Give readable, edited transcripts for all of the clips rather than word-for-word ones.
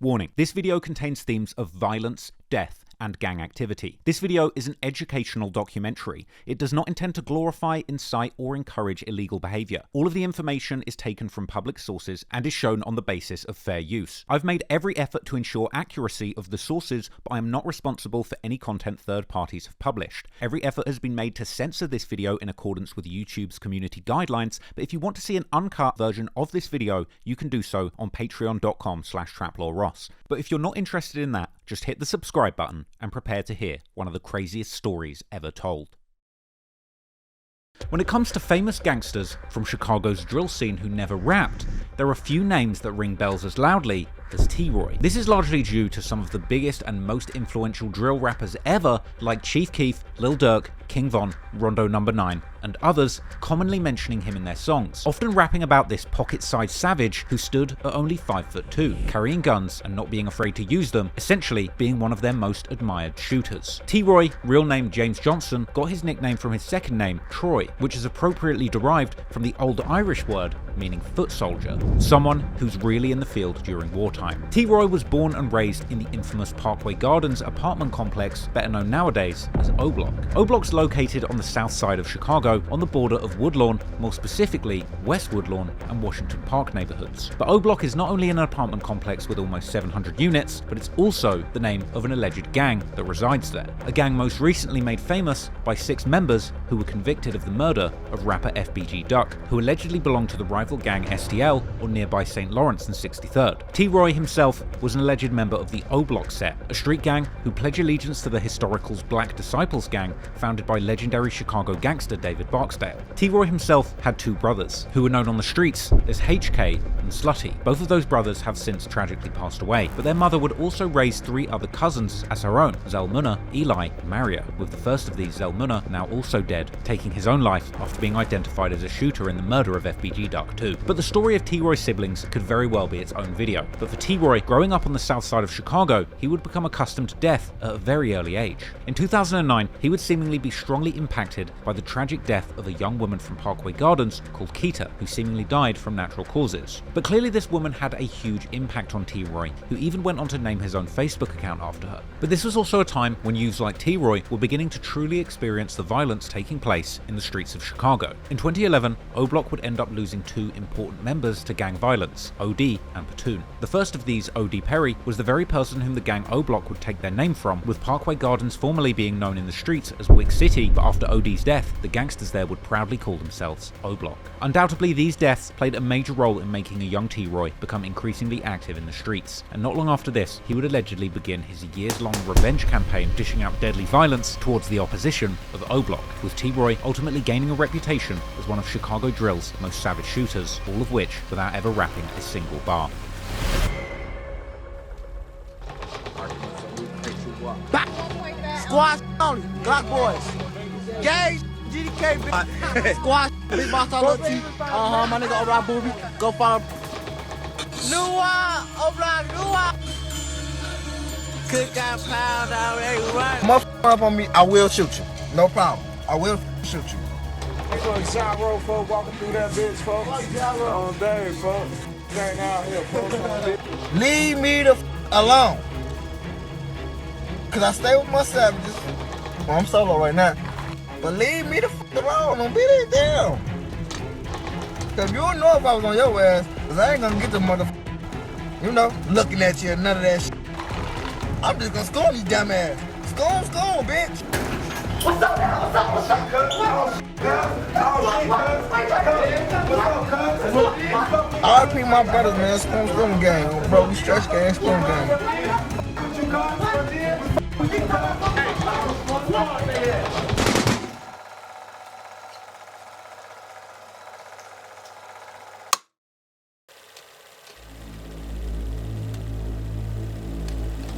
Warning, this video contains themes of violence, death, and gang activity. This video is an educational documentary. It does not intend to glorify, incite, or encourage illegal behavior. All of the information is taken from public sources and is shown on the basis of fair use. I've made every effort to ensure accuracy of the sources, but I am not responsible for any content third parties have published. Every effort has been made to censor this video in accordance with YouTube's community guidelines, but if you want to see an uncut version of this video, you can do so on patreon.com/traplawross. But if you're not interested in that, just hit the subscribe button and prepare to hear one of the craziest stories ever told. When it comes to famous gangsters from Chicago's drill scene who never rapped, there are few names that ring bells as loudly as T-Roy. This is largely due to some of the biggest and most influential drill rappers ever, like Chief Keef, Lil Durk, King Von, Rondo No. 9, and others, commonly mentioning him in their songs, often rapping about this pocket-sized savage who stood at only 5'2", carrying guns and not being afraid to use them, essentially being one of their most admired shooters. T-Roy, real name James Johnson, got his nickname from his second name, Troy, which is appropriately derived from the Old Irish word meaning foot soldier, someone who's really in the field during wartime. T-Roy was born and raised in the infamous Parkway Gardens apartment complex, better known nowadays as O Block. O Block's located on the south side of Chicago, on the border of Woodlawn, more specifically West Woodlawn and Washington Park neighborhoods. But O Block is not only an apartment complex with almost 700 units, but it's also the name of an alleged gang that resides there. A gang most recently made famous by 6 members who were convicted of the murder of rapper FBG Duck, who allegedly belonged to the rival gang STL or nearby St. Lawrence and 63rd. T-Roy himself was an alleged member of the O Block set, a street gang who pledge allegiance to the historical's Black Disciples gang, founded by legendary Chicago gangster David Barksdale. T-Roy himself had 2 brothers, who were known on the streets as HK and Slutty. Both of those brothers have since tragically passed away, but their mother would also raise 3 other cousins as her own, Zelmunna, Eli, and Maria, with the first of these, Zelmunna, now also dead, taking his own life after being identified as a shooter in the murder of FBG Duck too. But the story of T-Roy's siblings could very well be its own video. But for T-Roy, growing up on the south side of Chicago, he would become accustomed to death at a very early age. In 2009, he would seemingly be strongly impacted by the tragic death of a young woman from Parkway Gardens called Keita, who seemingly died from natural causes. But clearly this woman had a huge impact on T-Roy, who even went on to name his own Facebook account after her. But this was also a time when youths like T-Roy were beginning to truly experience the violence taking place in the streets of Chicago. In 2011, O Block would end up losing 2 important members to gang violence, OD and Platoon. The first of these, OD Perry, was the very person whom the gang O Block would take their name from, with Parkway Gardens formerly being known in the streets as Wick City, but after OD's death, the gangsters there would proudly call themselves O Block. Undoubtedly, these deaths played a major role in making a young T-Roy become increasingly active in the streets, and not long after this, he would allegedly begin his years-long revenge campaign dishing out deadly violence towards the opposition of O Block, with T-Roy ultimately gaining a reputation as one of Chicago drill's most savage shooters, all of which without ever rapping a single bar. Squash only, Glock boys. Gage, GDK, squash, big boss all up to you. My nigga O'Rock Booby. Go follow. Lua, O'Rock, Lua. Cook out pound already, right? Motherfucker up on me, I will shoot you. No problem. I will shoot you. They going shot road, folks, walking through that bitch, folks. On day, folks. Gang out here, folks. Leave me the alone. Cause I stay with my savages. Well, I'm solo right now. But leave me the alone. Don't beat it down. Cause you don't know if I was on your ass. Cause I ain't gonna get the motherfucker. You know, looking at you and none of that shit. I'm just gonna scorn you dumb ass. Scorn, bitch. What's up now? What's up, cuz? RP my brothers, man. Spoon gang. Bro, we stretch gang, spoon gang.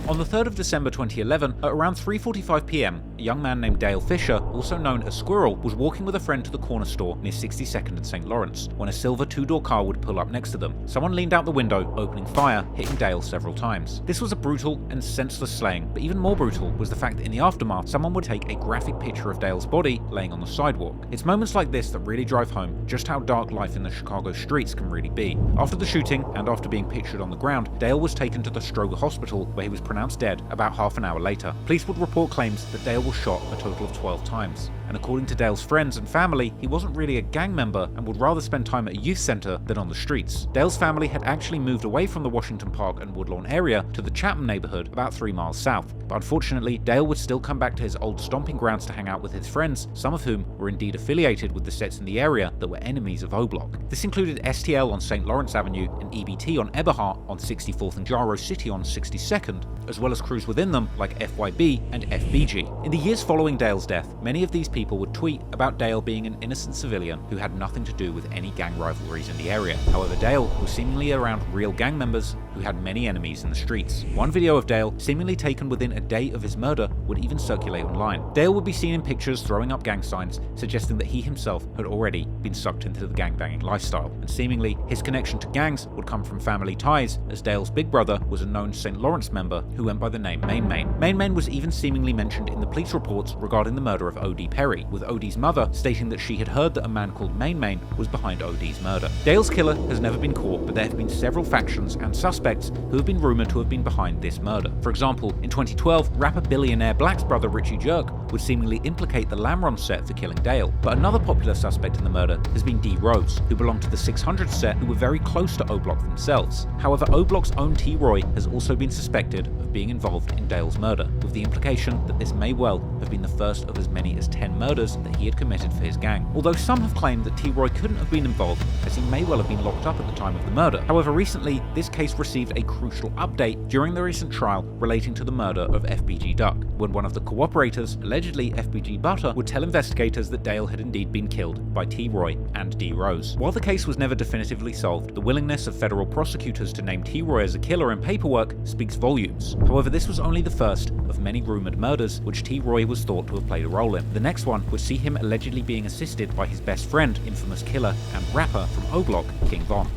On the 3rd of December 2011, at around 3:45 p.m, a young man named Dale Fisher, also known as Squirrel, was walking with a friend to the corner store near 62nd and St. Lawrence when a silver two-door car would pull up next to them. Someone leaned out the window, opening fire, hitting Dale several times. This was a brutal and senseless slaying, but even more brutal was the fact that in the aftermath, someone would take a graphic picture of Dale's body laying on the sidewalk. It's moments like this that really drive home just how dark life in the Chicago streets can really be. After the shooting, and after being pictured on the ground, Dale was taken to the Stroger Hospital, where he was pronounced dead about half an hour later. Police would report claims that Dale was shot a total of 12 times. And according to Dale's friends and family, he wasn't really a gang member and would rather spend time at a youth center than on the streets. Dale's family had actually moved away from the Washington Park and Woodlawn area to the Chapman neighborhood about 3 miles south. But unfortunately, Dale would still come back to his old stomping grounds to hang out with his friends, some of whom were indeed affiliated with the sets in the area that were enemies of O-Block. This included STL on St. Lawrence Avenue and EBT on Eberhart on 64th and Jaro City on 62nd, as well as crews within them like FYB and FBG. In the years following Dale's death, many of these people would tweet about Dale being an innocent civilian who had nothing to do with any gang rivalries in the area. However, Dale was seemingly around real gang members who had many enemies in the streets. One video of Dale, seemingly taken within a day of his murder, would even circulate online. Dale would be seen in pictures throwing up gang signs, suggesting that he himself had already been sucked into the gangbanging lifestyle, and seemingly his connection to gangs would come from family ties, as Dale's big brother was a known St. Lawrence member who went by the name Main Main. Main Main was even seemingly mentioned in the police reports regarding the murder of O.D. Perry, with O.D.'s mother stating that she had heard that a man called Main Main was behind O.D.'s murder. Dale's killer has never been caught, but there have been several factions and suspects who have been rumored to have been behind this murder. For example, in 2012, rapper billionaire Black's brother Richie Jerk would seemingly implicate the Lamron set for killing Dale. But another popular suspect in the murder has been D. Rose, who belonged to the 600 set, who were very close to O-Block themselves. However, O-Block's own T. Roy has also been suspected of being involved in Dale's murder, with the implication that this may well have been the first of as many as 10 murders that he had committed for his gang. Although some have claimed that T. Roy couldn't have been involved, as he may well have been locked up at the time of the murder. However, recently, this case received a crucial update during the recent trial relating to the murder of FBG Duck, when one of the cooperators, allegedly FBG Butter, would tell investigators that Dale had indeed been killed by T. Roy and D. Rose. While the case was never definitively solved, the willingness of federal prosecutors to name T. Roy as a killer in paperwork speaks volumes. However, this was only the first of many rumored murders which T. Roy was thought to have played a role in. The next one would see him allegedly being assisted by his best friend, infamous killer and rapper from O-Block, King Von.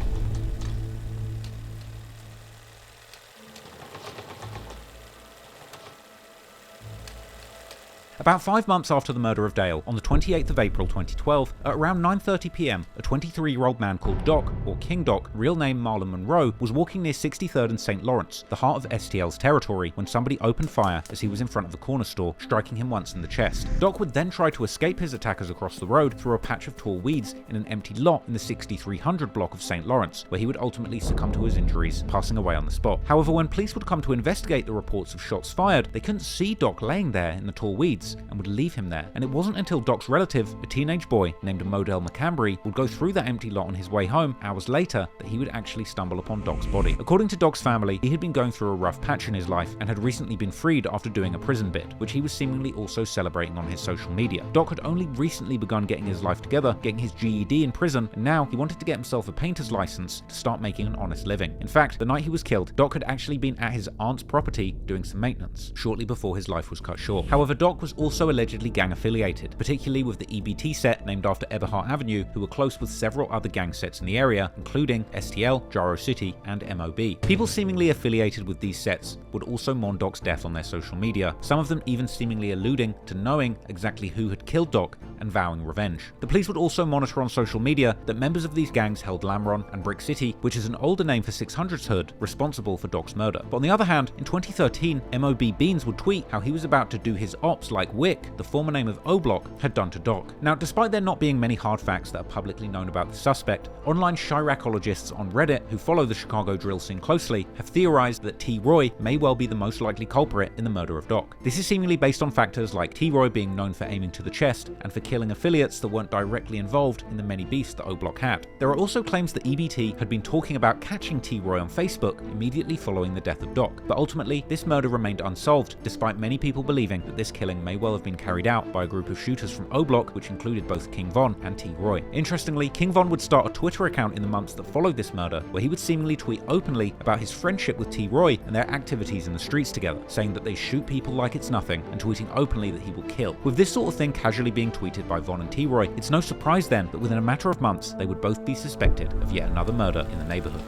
About 5 months after the murder of Dale, on the 28th of April 2012, at around 9:30 p.m, a 23-year-old man called Doc, or King Doc, real name Marlon Monroe, was walking near 63rd and St. Lawrence, the heart of STL's territory, when somebody opened fire as he was in front of the corner store, striking him once in the chest. Doc would then try to escape his attackers across the road through a patch of tall weeds in an empty lot in the 6300 block of St. Lawrence, where he would ultimately succumb to his injuries, passing away on the spot. However, when police would come to investigate the reports of shots fired, they couldn't see Doc laying there in the tall weeds, and would leave him there. And it wasn't until Doc's relative, a teenage boy named Modell McCambry, would go through that empty lot on his way home hours later that he would actually stumble upon Doc's body. According to Doc's family, he had been going through a rough patch in his life and had recently been freed after doing a prison bit, which he was seemingly also celebrating on his social media. Doc had only recently begun getting his life together, getting his GED in prison, and now he wanted to get himself a painter's license to start making an honest living. In fact, the night he was killed, Doc had actually been at his aunt's property doing some maintenance, shortly before his life was cut short. However, Doc was also allegedly gang affiliated, particularly with the EBT set named after Eberhart Avenue, who were close with several other gang sets in the area, including STL, Jaro City, and MOB. People seemingly affiliated with these sets would also mourn Doc's death on their social media, some of them even seemingly alluding to knowing exactly who had killed Doc and vowing revenge. The police would also monitor on social media that members of these gangs held Lamron and Brick City, which is an older name for 600's hood, responsible for Doc's murder. But on the other hand, in 2013, MOB Beans would tweet how he was about to do his ops like Wick, the former name of O-Block, had done to Doc. Now, despite there not being many hard facts that are publicly known about the suspect, online Chiracologists on Reddit who follow the Chicago drill scene closely have theorized that T. Roy may well be the most likely culprit in the murder of Doc. This is seemingly based on factors like T. Roy being known for aiming to the chest and for killing affiliates that weren't directly involved in the many beefs that O-Block had. There are also claims that EBT had been talking about catching T. Roy on Facebook immediately following the death of Doc, but ultimately this murder remained unsolved, despite many people believing that this killing may well have been carried out by a group of shooters from O Block, which included both King Von and T. Roy. Interestingly, King Von would start a Twitter account in the months that followed this murder, where he would seemingly tweet openly about his friendship with T. Roy and their activities in the streets together, saying that they shoot people like it's nothing, and tweeting openly that he will kill. With this sort of thing casually being tweeted by Von and T. Roy, it's no surprise then that within a matter of months, they would both be suspected of yet another murder in the neighborhood.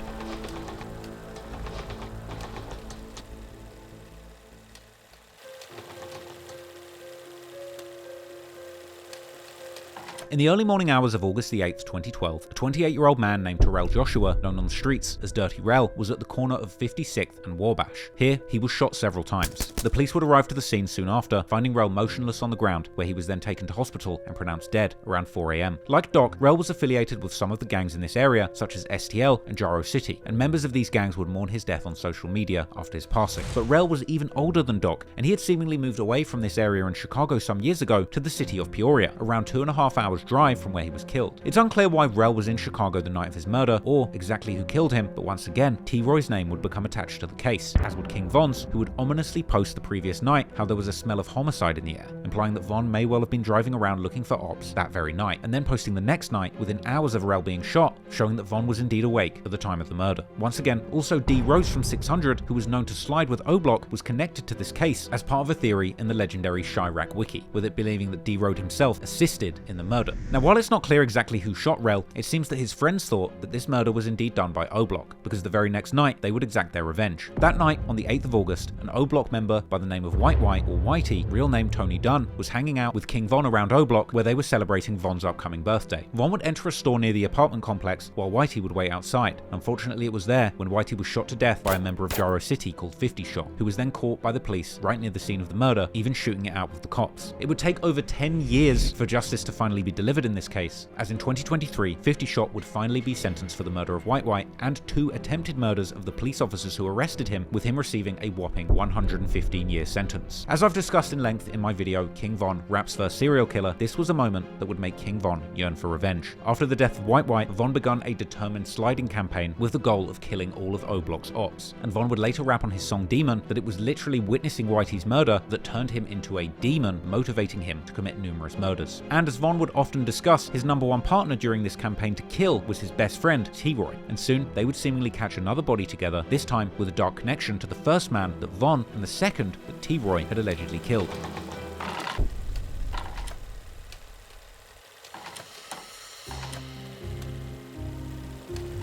In the early morning hours of August the 8th, 2012, a 28-year-old man named Rell Joshua, known on the streets as Dirty Rell, was at the corner of 56th and Wabash. Here, he was shot several times. The police would arrive to the scene soon after, finding Rell motionless on the ground, where he was then taken to hospital and pronounced dead around 4 a.m. Like Doc, Rell was affiliated with some of the gangs in this area, such as STL and Jaro City, and members of these gangs would mourn his death on social media after his passing. But Rell was even older than Doc, and he had seemingly moved away from this area in Chicago some years ago to the city of Peoria, around 2.5 hours drive from where he was killed. It's unclear why Rell was in Chicago the night of his murder, or exactly who killed him, but once again, T. Roy's name would become attached to the case, as would King Von's, who would ominously post the previous night how there was a smell of homicide in the air, implying that Von may well have been driving around looking for ops that very night, and then posting the next night, within hours of Rell being shot, showing that Von was indeed awake at the time of the murder. Once again, also D. Rose from 600, who was known to slide with O Block, was connected to this case as part of a theory in the legendary Chirac wiki, with it believing that D. Rose himself assisted in the murder. Now, while it's not clear exactly who shot Rell, it seems that his friends thought that this murder was indeed done by O Block, because the very next night they would exact their revenge. That night, on the 8th of August, an O Block member by the name of White or Whitey, real name Tony Dunn, was hanging out with King Von around O Block, where they were celebrating Von's upcoming birthday. Von would enter a store near the apartment complex, while Whitey would wait outside. Unfortunately, it was there when Whitey was shot to death by a member of Jaro City called 50 Shot, who was then caught by the police right near the scene of the murder, even shooting it out with the cops. It would take over 10 years for justice to finally be delivered in this case, as in 2023, 50 Shot would finally be sentenced for the murder of White and 2 attempted murders of the police officers who arrested him, with him receiving a whopping 115-year sentence. As I've discussed in length in my video, King Von, Rap's first serial killer, this was a moment that would make King Von yearn for revenge. After the death of White, Von begun a determined sliding campaign with the goal of killing all of O Block's ops, and Von would later rap on his song Demon that it was literally witnessing Whitey's murder that turned him into a demon, motivating him to commit numerous murders. And as Von would often discuss, his #1 partner during this campaign to kill was his best friend, T. Roy, and soon they would seemingly catch another body together, this time with a dark connection to the first man that Von and the second that T. Roy had allegedly killed.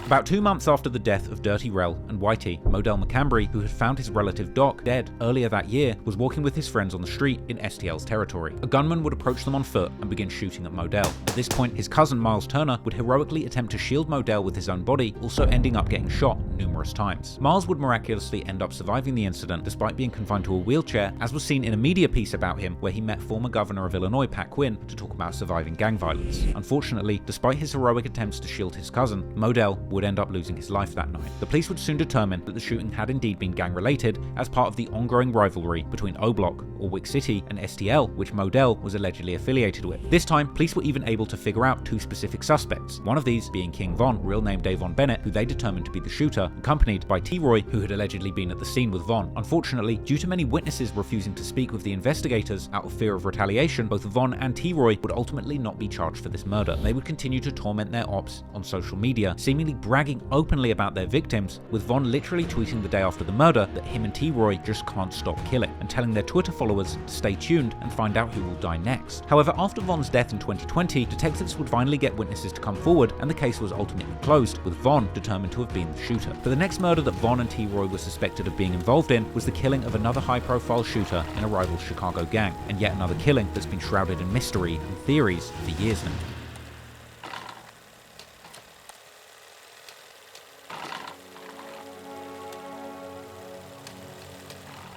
About 2 months after the death of Dirty Rell and Whitey, Modell McCambry, who had found his relative Doc dead earlier that year, was walking with his friends on the street in STL's territory. A gunman would approach them on foot and begin shooting at Modell. At this point, his cousin Miles Turner would heroically attempt to shield Modell with his own body, also ending up getting shot numerous times. Miles would miraculously end up surviving the incident despite being confined to a wheelchair, as was seen in a media piece about him where he met former governor of Illinois Pat Quinn to talk about surviving gang violence. Unfortunately, despite his heroic attempts to shield his cousin, Modell would end up losing his life that night. The police would soon determine that the shooting had indeed been gang-related as part of the ongoing rivalry between O Block, or Wick City, and STL, which Modell was allegedly affiliated with. This time, police were even able to figure out 2 specific suspects, one of these being King Von, real name Davon Bennett, who they determined to be the shooter, accompanied by T. Roy, who had allegedly been at the scene with Von. Unfortunately, due to many witnesses refusing to speak with the investigators out of fear of retaliation, both Von and T. Roy would ultimately not be charged for this murder. They would continue to torment their ops on social media, seemingly bragging openly about their victims, with Von literally tweeting the day after the murder that him and T. Roy just can't stop killing, and telling their Twitter followers to stay tuned and find out who will die next. However, after Von's death in 2020, detectives would finally get witnesses to come forward, and the case was ultimately closed, with Von determined to have been the shooter. But the next murder that Von and T. Roy were suspected of being involved in was the killing of another high-profile shooter in a rival Chicago gang, and yet another killing that's been shrouded in mystery and theories for years now.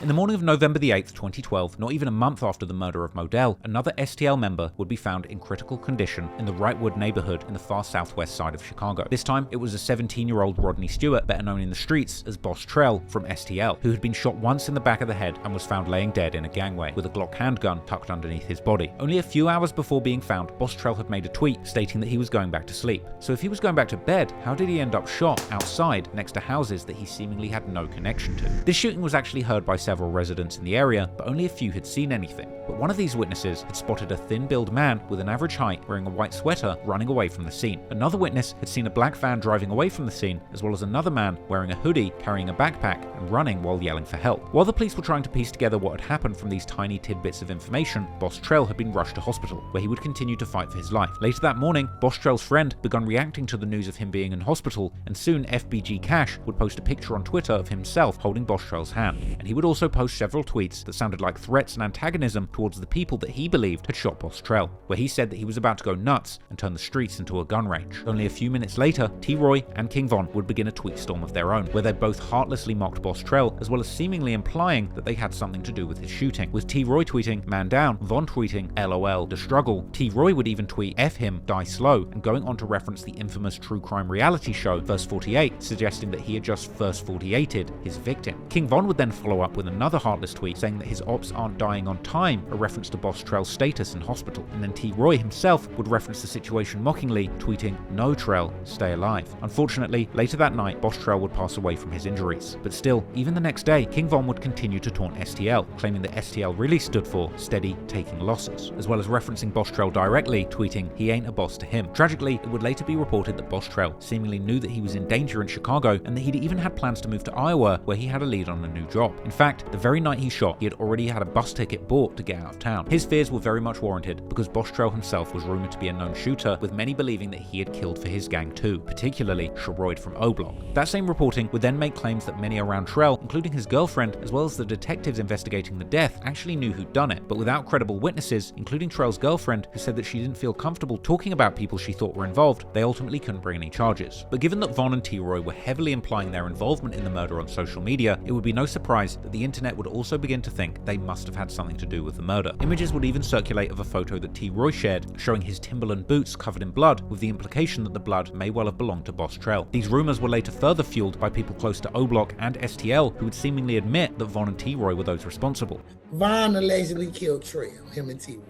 In the morning of November the 8th, 2012, not even a month after the murder of Modell, another STL member would be found in critical condition in the Wrightwood neighborhood in the far southwest side of Chicago. This time, it was a 17-year-old Rodney Stewart, better known in the streets as Boss Trell from STL, who had been shot once in the back of the head and was found laying dead in a gangway with a Glock handgun tucked underneath his body. Only a few hours before being found, Boss Trell had made a tweet stating that he was going back to sleep. So if he was going back to bed, how did he end up shot outside next to houses that he seemingly had no connection to? This shooting was actually heard by several several residents in the area, but only a few had seen anything. But one of these witnesses had spotted a thin-built man with an average height wearing a white sweater running away from the scene. Another witness had seen a black van driving away from the scene, as well as another man wearing a hoodie, carrying a backpack, and running while yelling for help. While the police were trying to piece together what had happened from these tiny tidbits of information, Boss Trell had been rushed to hospital, where he would continue to fight for his life. Later that morning, Boss Trell's friend began reacting to the news of him being in hospital, and soon FBG Cash would post a picture on Twitter of himself holding Boss Trell's hand. And he would also post several tweets that sounded like threats and antagonism towards the people that he believed had shot Boss Trell, where he said that he was about to go nuts and turn the streets into a gun range. Only a few minutes later, T-Roy and King Von would begin a tweet storm of their own, where they both heartlessly mocked Boss Trell, as well as seemingly implying that they had something to do with his shooting, with T-Roy tweeting, "Man down," Von tweeting, "LOL, the struggle." T-Roy would even tweet, "F him, die slow," and going on to reference the infamous true crime reality show, First 48, suggesting that he had just First 48'd his victim. King Von would then follow up with another heartless tweet saying that his ops aren't dying on time, a reference to Boss Trell's status in hospital. And then T-Roy himself would reference the situation mockingly, tweeting, "No Trell, stay alive." Unfortunately, later that night, Boss Trell would pass away from his injuries. But still, even the next day, King Von would continue to taunt STL, claiming that STL really stood for steady taking losses, as well as referencing Boss Trell directly, tweeting, "He ain't a boss to him." Tragically, it would later be reported that Boss Trell seemingly knew that he was in danger in Chicago, and that he'd even had plans to move to Iowa, where he had a lead on a new job. In fact, the very night he shot, he had already had a bus ticket bought to get out of town. His fears were very much warranted, because Boss Trell himself was rumored to be a known shooter, with many believing that he had killed for his gang too, particularly Shoroid from O-Block. That same reporting would then make claims that many around Trell, including his girlfriend, as well as the detectives investigating the death, actually knew who'd done it, but without credible witnesses, including Trell's girlfriend, who said that she didn't feel comfortable talking about people she thought were involved, they ultimately couldn't bring any charges. But given that Von and T-Roy were heavily implying their involvement in the murder on social media, it would be no surprise that the internet would also begin to think they must have had something to do with the murder. Images would even circulate of a photo that T-Roy shared, showing his Timberland boots covered in blood, with the implication that the blood may well have belonged to Boss Trell. These rumors were later further fueled by people close to O-Block and STL, who would seemingly admit that Von and T-Roy were those responsible. Von allegedly killed Trell, him and T-Roy.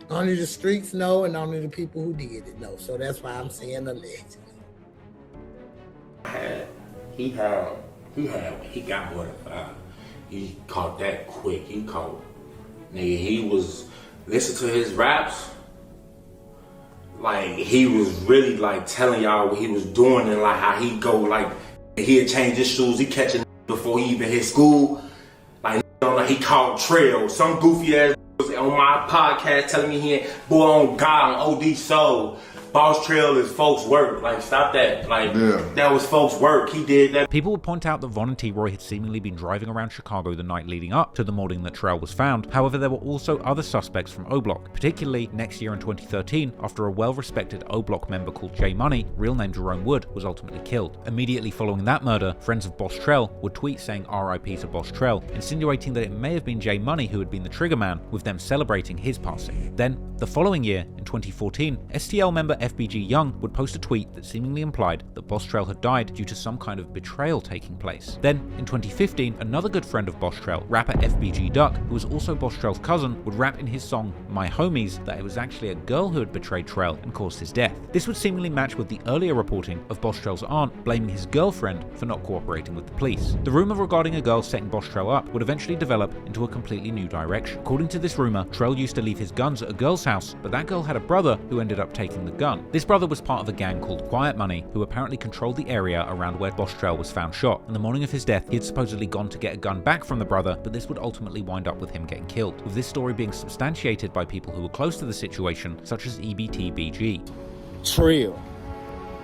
Only the streets know, and only the people who did it know. So that's why I'm saying allegedly. He got more than 5. He caught that quick. He was listen to his raps. Like, he was really like telling y'all what he was doing, and like how he go, like he'd change his shoes, he catching before he even hit school. Like, he called Trell. Some goofy ass was on my podcast telling me he ain't, boy, on God, on OD Soul, Boss Trell is folks' work. Like, stop that. Like, that was folks' work. He did that. People would point out that Von and T-Roy had seemingly been driving around Chicago the night leading up to the morning that Trell was found. However, there were also other suspects from O-Block, particularly next year in 2013, after a well-respected O-Block member called J Money, real name Jerome Wood, was ultimately killed. Immediately following that murder, friends of Boss Trell would tweet saying RIP to Boss Trell, insinuating that it may have been J Money who had been the triggerman, with them celebrating his passing. Then, the following year, in 2014, STL member FBG Young would post a tweet that seemingly implied that Boss Trell had died due to some kind of betrayal taking place. Then, in 2015, another good friend of Boss Trell, rapper FBG Duck, who was also Boss Trell's cousin, would rap in his song My Homies that it was actually a girl who had betrayed Trell and caused his death. This would seemingly match with the earlier reporting of Boss Trell's aunt blaming his girlfriend for not cooperating with the police. The rumor regarding a girl setting Boss Trell up would eventually develop into a completely new direction. According to this rumor, Trell used to leave his guns at a girl's house, but that girl had a brother who ended up taking the gun. This brother was part of a gang called Quiet Money, who apparently controlled the area around where Boss Trell was found shot. On the morning of his death, he had supposedly gone to get a gun back from the brother, but this would ultimately wind up with him getting killed, with this story being substantiated by people who were close to the situation, such as EBT-BG. Trell,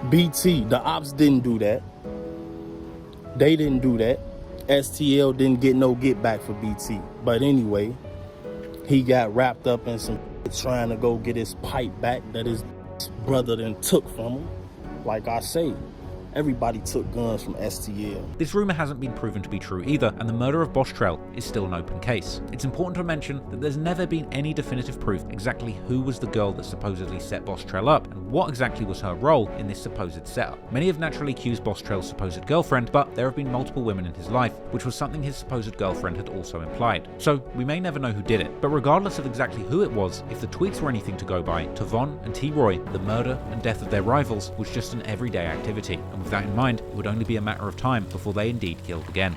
BT, the ops didn't do that. They didn't do that. STL didn't get no get back for BT. But anyway, he got wrapped up in some trying to go get his pipe back that his brother then took from him. Like I say, everybody took guns from STL. This rumor hasn't been proven to be true either, and the murder of Boss Trell is still an open case. It's important to mention that there's never been any definitive proof exactly who was the girl that supposedly set Boss Trell up, and what exactly was her role in this supposed setup. Many have naturally accused Boss Trell's supposed girlfriend, but there have been multiple women in his life, which was something his supposed girlfriend had also implied. So we may never know who did it, but regardless of exactly who it was, if the tweets were anything to go by, to Von and T-Roy, the murder and death of their rivals was just an everyday activity, and with that in mind, it would only be a matter of time before they indeed killed again.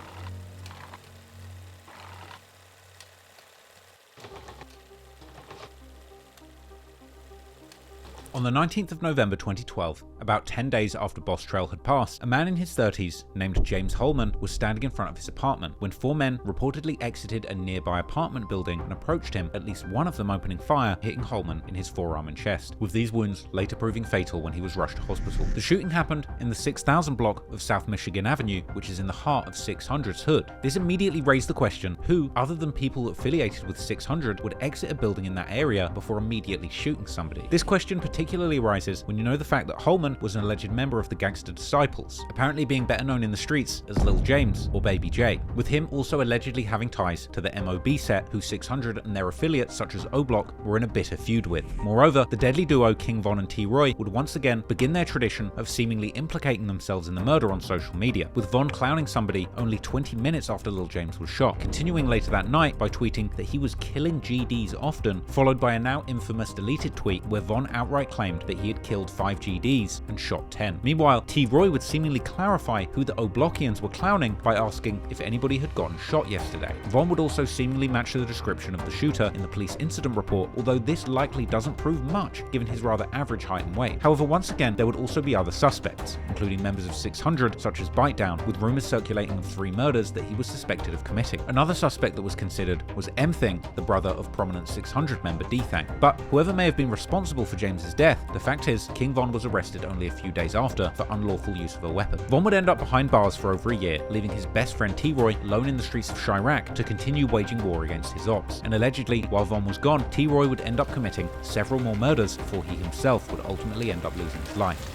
On the 19th of November 2012, about 10 days after Boss Trell had passed, a man in his 30s named James Holman was standing in front of his apartment when 4 men reportedly exited a nearby apartment building and approached him, at least one of them opening fire, hitting Holman in his forearm and chest, with these wounds later proving fatal when he was rushed to hospital. The shooting happened in the 6000 block of South Michigan Avenue, which is in the heart of 600's hood. This immediately raised the question, who, other than people affiliated with 600, would exit a building in that area before immediately shooting somebody? This question particularly arises when you know the fact that Holman was an alleged member of the Gangster Disciples, apparently being better known in the streets as Lil James or Baby J, with him also allegedly having ties to the MOB set, who 600 and their affiliates such as O-Block were in a bitter feud with. Moreover, the deadly duo King Von and T-Roy would once again begin their tradition of seemingly implicating themselves in the murder on social media, with Von clowning somebody only 20 minutes after Lil James was shot, continuing later that night by tweeting that he was killing GDs often, followed by a now infamous deleted tweet where Von outright claimed that he had killed 5 GDs and shot 10. Meanwhile, T-Roy would seemingly clarify who the O-Blockians were clowning by asking if anybody had gotten shot yesterday. Von would also seemingly match the description of the shooter in the police incident report, although this likely doesn't prove much given his rather average height and weight. However, once again, there would also be other suspects, including members of 600 such as Bite Down, with rumors circulating of 3 murders that he was suspected of committing. Another suspect that was considered was M-Thing, the brother of prominent 600 member D-Thang. But whoever may have been responsible for James's death, the fact is, King Von was arrested only a few days after for unlawful use of a weapon. Von would end up behind bars for over a year, leaving his best friend T-Roy alone in the streets of Chirac to continue waging war against his ops. And allegedly, while Von was gone, T-Roy would end up committing several more murders before he himself would ultimately end up losing his life.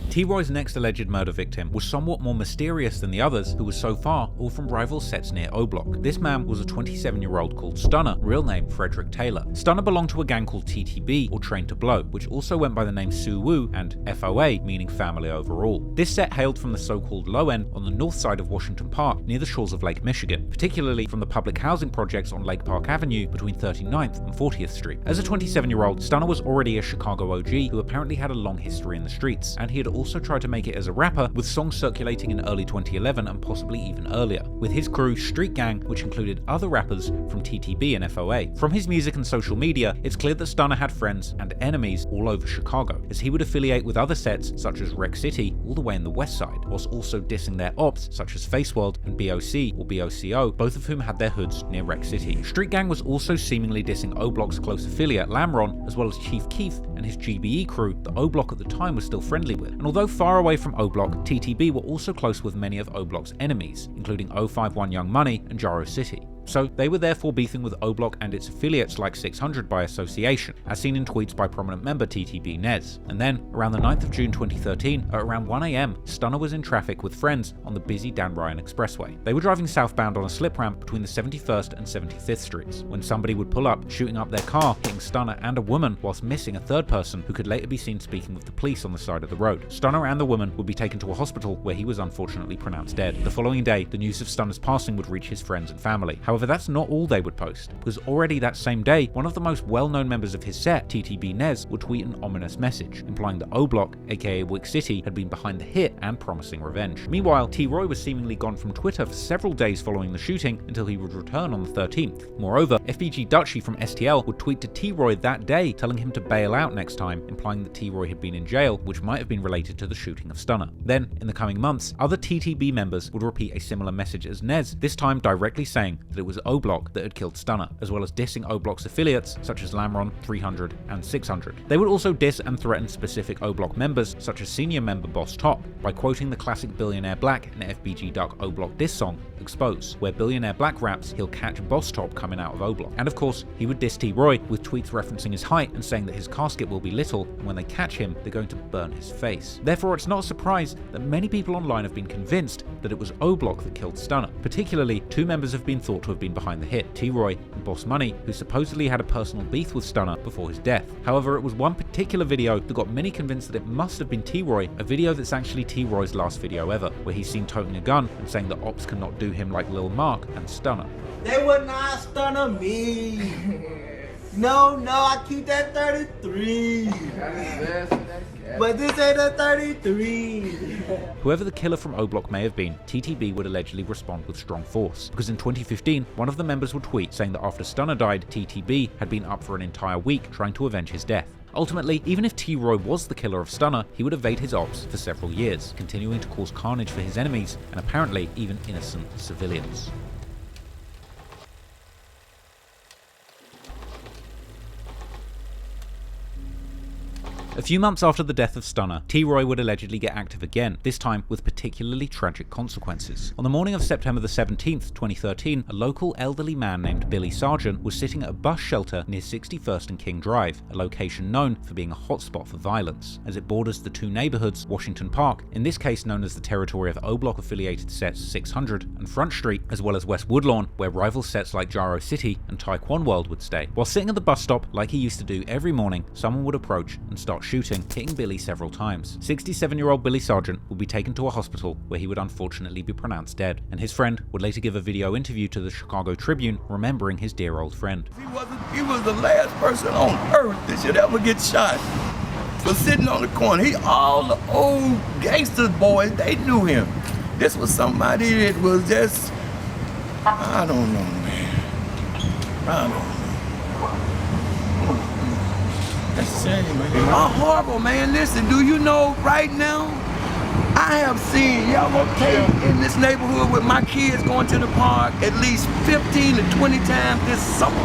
T-Roy's next alleged murder victim was somewhat more mysterious than the others, who were so far all from rival sets near O-Block. This man was a 27-year-old called Stunna, real name Frederick Taylor. Stunna belonged to a gang called TTB, or Train to Blow, which also went by the name Suwoo and FOA, meaning family overall. This set hailed from the so-called low end on the north side of Washington Park, near the shores of Lake Michigan, particularly from the public housing projects on Lake Park Avenue between 39th and 40th Street. As a 27-year-old, Stunna was already a Chicago OG who apparently had a long history in the streets, and he had also tried to make it as a rapper, with songs circulating in early 2011 and possibly even earlier, with his crew Street Gang, which included other rappers from TTB and FOA. From his music and social media, it's clear that Stunna had friends and enemies all over Chicago, as he would affiliate with other sets such as Rec City all the way in the west side, whilst also dissing their ops such as Face World and BOC or BOCO, both of whom had their hoods near Rec City. Street Gang was also seemingly dissing O-Block's close affiliate Lamron, as well as Chief Keef and his GBE crew that O-Block at the time was still friendly with. And although far away from O-Block, TTB were also close with many of O-Block's enemies, including 051 Young Money and Jaro City. So they were therefore beefing with O-Block and its affiliates like 600 by association, as seen in tweets by prominent member TTB Nez. And then, around the 9th of June 2013, at around 1 AM, Stunna was in traffic with friends on the busy Dan Ryan Expressway. They were driving southbound on a slip ramp between the 71st and 75th Streets, when somebody would pull up, shooting up their car, hitting Stunna and a woman, whilst missing a third person who could later be seen speaking with the police on the side of the road. Stunna and the woman would be taken to a hospital where he was unfortunately pronounced dead. The following day, the news of Stunna's passing would reach his friends and family. However, that's not all they would post, because already that same day, one of the most well-known members of his set, TTB Nez, would tweet an ominous message, implying that O-Block, aka Wick City, had been behind the hit and promising revenge. Meanwhile, T-Roy was seemingly gone from Twitter for several days following the shooting until he would return on the 13th. Moreover, FBG Dutchie from STL would tweet to T-Roy that day telling him to bail out next time, implying that T-Roy had been in jail, which might have been related to the shooting of Stunna. Then, in the coming months, other TTB members would repeat a similar message as Nez, this time directly saying that it was O-Block that had killed Stunna, as well as dissing O-Block's affiliates such as Lamron, 300, and 600. They would also diss and threaten specific O-Block members such as senior member Boss Top by quoting the classic Billionaire Black and FBG Duck O-Block diss song, Expose, where Billionaire Black raps he'll catch Boss Top coming out of O-Block. And of course, he would diss T-Roy with tweets referencing his height and saying that his casket will be little, and when they catch him, they're going to burn his face. Therefore, it's not a surprise that many people online have been convinced that it was O-Block that killed Stunna. Particularly, 2 members have been thought to have been behind the hit, T-Roy and Boss Money, who supposedly had a personal beef with Stunna before his death. However, it was one particular video that got many convinced that it must have been T-Roy, a video that's actually T-Roy's last video ever, where he's seen toting a gun and saying that ops cannot do him like Lil Marc and Stunna. They would not Stunna me. No, I keep that 33. But this ain't a 33. Whoever the killer from O Block may have been, TTB would allegedly respond with strong force, because in 2015, one of the members would tweet saying that after Stunna died, TTB had been up for an entire week trying to avenge his death. Ultimately, even if T-Roy was the killer of Stunna, he would evade his ops for several years, continuing to cause carnage for his enemies and apparently even innocent civilians. A few months after the death of Stunna, T-Roy would allegedly get active again, this time with particularly tragic consequences. On the morning of September the 17th, 2013, a local elderly man named Billy Sargent was sitting at a bus shelter near 61st and King Drive, a location known for being a hotspot for violence, as it borders the two neighborhoods, Washington Park, in this case known as the territory of O-Block affiliated sets 600 and Front Street, as well as West Woodlawn, where rival sets like Gyro City and Taekwon World would stay. While sitting at the bus stop, like he used to do every morning, someone would approach and start shooting, hitting Billy several times. 67-year-old Billy Sargent would be taken to a hospital where he would unfortunately be pronounced dead, and his friend would later give a video interview to the Chicago Tribune remembering his dear old friend. He was the last person on earth that should ever get shot for sitting on the corner. All the old gangsters boys, they knew him. This was somebody that was just, I don't know, man. I don't know. That's a shame, man. Oh, horrible, man. Listen, do you know right now, I have seen y'all tape in this neighborhood with my kids going to the park at least 15 to 20 times this summer.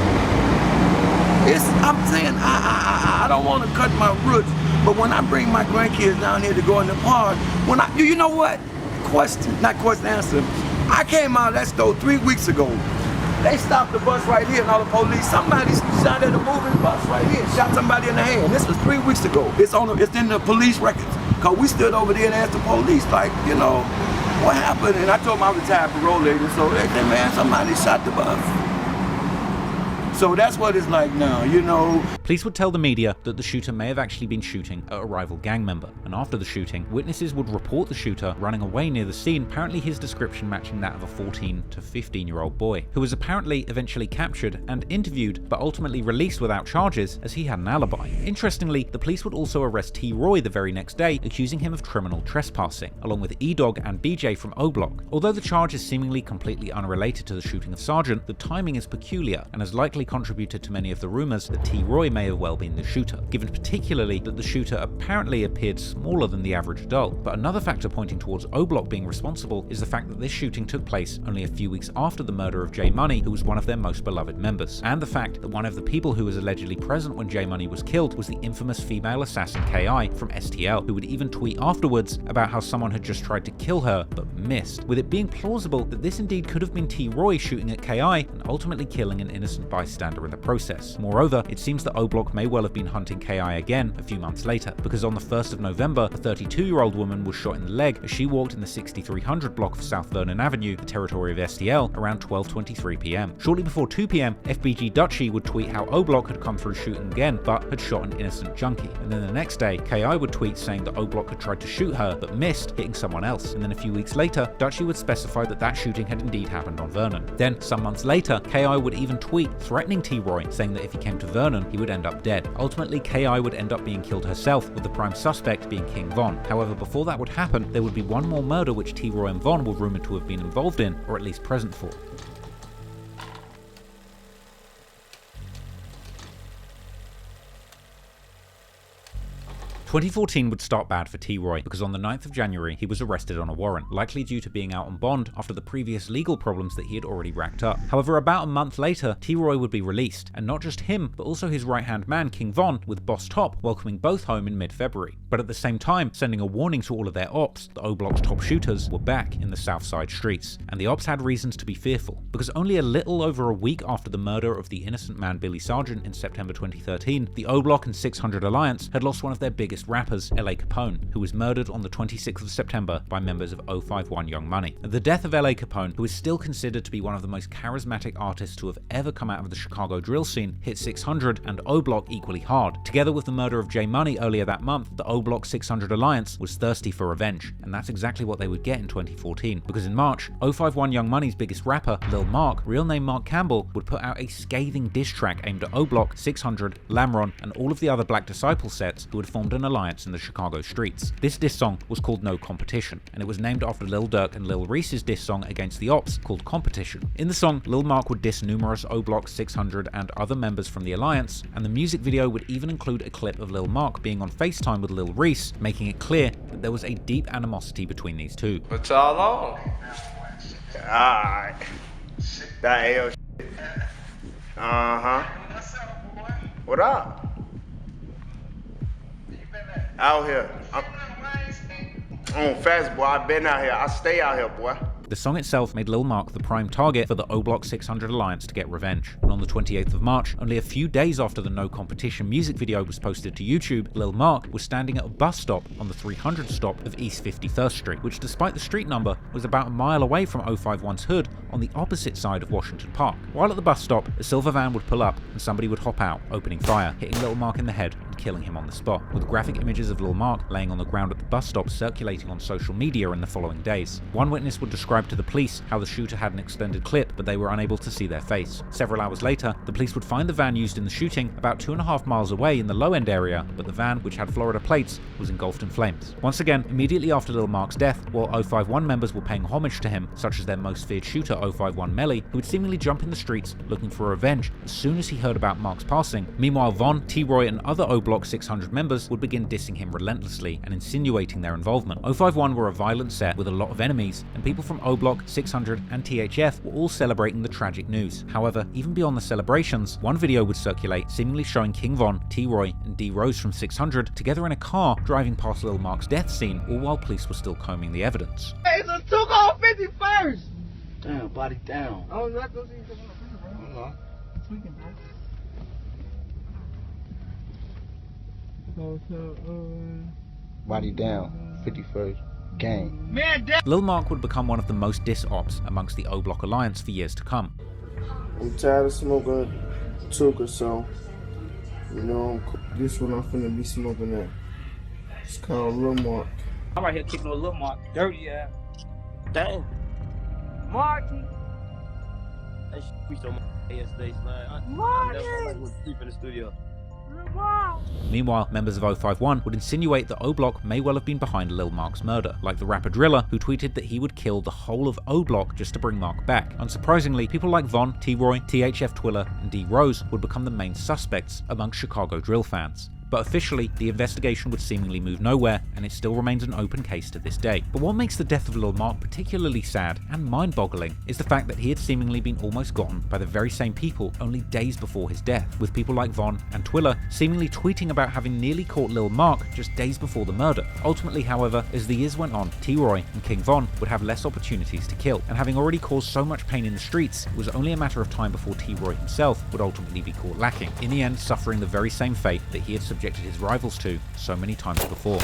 I'm saying, I don't want to cut my roots, but when I bring my grandkids down here to go in the park, you know what? Not question, answer. I came out of that store 3 weeks ago. They stopped the bus right here and all the police. Somebody shot at the moving bus right here, shot somebody in the hand. This was 3 weeks ago. It's in the police records. Cause we stood over there and asked the police, like, you know, what happened? And I told them I was a retired parole agent, so they said, man, somebody shot the bus. So that's what it's like now, you know. Police would tell the media that the shooter may have actually been shooting at a rival gang member, and after the shooting, witnesses would report the shooter running away near the scene, apparently his description matching that of a 14 to 15-year-old boy, who was apparently eventually captured and interviewed, but ultimately released without charges as he had an alibi. Interestingly, the police would also arrest T-Roy the very next day, accusing him of criminal trespassing, along with E-Dog and BJ from O-Block. Although the charge is seemingly completely unrelated to the shooting of Sargent, the timing is peculiar and has likely contributed to many of the rumors that T-Roy may have well been the shooter, given particularly that the shooter apparently appeared smaller than the average adult. But another factor pointing towards O-Block being responsible is the fact that this shooting took place only a few weeks after the murder of J Money, who was one of their most beloved members, and the fact that one of the people who was allegedly present when J Money was killed was the infamous female assassin KI from STL, who would even tweet afterwards about how someone had just tried to kill her but missed, with it being plausible that this indeed could have been T-Roy shooting at KI and ultimately killing an innocent bystander in the process. Moreover, it seems that O-Block may well have been hunting KI again a few months later, because on the 1st of November, a 32-year-old woman was shot in the leg as she walked in the 6300 block of South Vernon Avenue, the territory of STL, around 12:23 p.m. Shortly before 2 p.m, FBG Dutchie would tweet how O-Block had come through shooting again, but had shot an innocent junkie. And then the next day, KI would tweet saying that O-Block had tried to shoot her, but missed, hitting someone else. And then a few weeks later, Dutchie would specify that that shooting had indeed happened on Vernon. Then, some months later, KI would even tweet threatening T-Roy, saying that if he came to Vernon, he would end up dead. Ultimately, KI would end up being killed herself, with the prime suspect being King Von. However, before that would happen, there would be one more murder which T-Roy and Von were rumored to have been involved in, or at least present for. 2014 would start bad for T-Roy, because on the 9th of January he was arrested on a warrant, likely due to being out on bond after the previous legal problems that he had already racked up. However, about a month later, T-Roy would be released, and not just him, but also his right-hand man King Von, with Boss Top welcoming both home in mid-February. But at the same time, sending a warning to all of their ops, the O-Block's top shooters were back in the South Side streets, and the ops had reasons to be fearful, because only a little over a week after the murder of the innocent man Billy Sargent in September 2013, the O-Block and 600 Alliance had lost one of their biggest rappers, LA Capone, who was murdered on the 26th of September by members of 051 Young Money. The death of LA Capone, who is still considered to be one of the most charismatic artists to have ever come out of the Chicago drill scene, hit 600 and O-Block equally hard. Together with the murder of J Money earlier that month, the O-Block 600 Alliance was thirsty for revenge, and that's exactly what they would get in 2014, because in March, 051 Young Money's biggest rapper, Lil Marc, real name Marc Campbell, would put out a scathing diss track aimed at O-Block, 600, Lamron, and all of the other Black Disciple sets who had formed an alliance in the Chicago streets. This diss song was called No Competition, and it was named after Lil Durk and Lil Reese's diss song against the Ops called Competition. In the song, Lil Marc would diss numerous O Block 600 and other members from the alliance, and the music video would even include a clip of Lil Marc being on FaceTime with Lil Reese, making it clear that there was a deep animosity between these two. What y'all on? Alright. That L shit. What up? Out here. I'm on fast, boy. I been out here. I stay out here, boy. The song itself made Lil Marc the prime target for the O Block 600 alliance to get revenge. And on the 28th of March, only a few days after the No Competition music video was posted to YouTube, Lil Marc was standing at a bus stop on the 300 stop of East 51st Street, which despite the street number was about a mile away from 051's hood on the opposite side of Washington Park. While at the bus stop, a silver van would pull up and somebody would hop out, opening fire, hitting Lil Marc in the head and killing him on the spot, with graphic images of Lil Marc laying on the ground at the bus stop circulating on social media in the following days. One witness would describe to the police how the shooter had an extended clip, but they were unable to see their face. Several hours later, the police would find the van used in the shooting about 2.5 miles away in the low-end area, but the van, which had Florida plates, was engulfed in flames. Once again, immediately after Lil Marc's death, while 051 members were paying homage to him, such as their most feared shooter 051 Melly, who would seemingly jump in the streets looking for revenge as soon as he heard about Marc's passing. Meanwhile, Von, T-Roy and other O Block 600 members would begin dissing him relentlessly and insinuating their involvement. 051 were a violent set with a lot of enemies, and people from O Block, 600 and THF were all celebrating the tragic news. However, even beyond the celebrations, one video would circulate seemingly showing King Von, T-Roy and D Rose from 600 together in a car driving past Lil Marc's death scene, all while police were still combing the evidence. Hey, it's a 251st! Damn, body down. Oh, not gonna see you. Uh-huh. Tweaking, bro. Body down. 51st gang. Man, Lil Marc would become one of the most diss ops amongst the O Block alliance for years to come. I'm tired of smoking Tuka, so you know, this one I'm finna be smoking that. It's called Lil Marc. I'm right here kicking with Lil Marc. Dirty ass. Dang. Marky. That shit we so much yesterday, man. Marky. I was deep in the studio. Meanwhile, members of 051 would insinuate that O Block may well have been behind Lil Marc's murder, like the rapper Driller, who tweeted that he would kill the whole of O Block just to bring Marc back. Unsurprisingly, people like Von, T-Roy, THF Twiller, and D Rose would become the main suspects among Chicago drill fans. But officially, the investigation would seemingly move nowhere, and it still remains an open case to this day. But what makes the death of Lil Marc particularly sad and mind-boggling is the fact that he had seemingly been almost gotten by the very same people only days before his death, with people like Von and Twiller seemingly tweeting about having nearly caught Lil Marc just days before the murder. Ultimately, however, as the years went on, T-Roy and King Von would have less opportunities to kill, and having already caused so much pain in the streets, it was only a matter of time before T-Roy himself would ultimately be caught lacking, in the end suffering the very same fate that he had subjected his rivals to so many times before.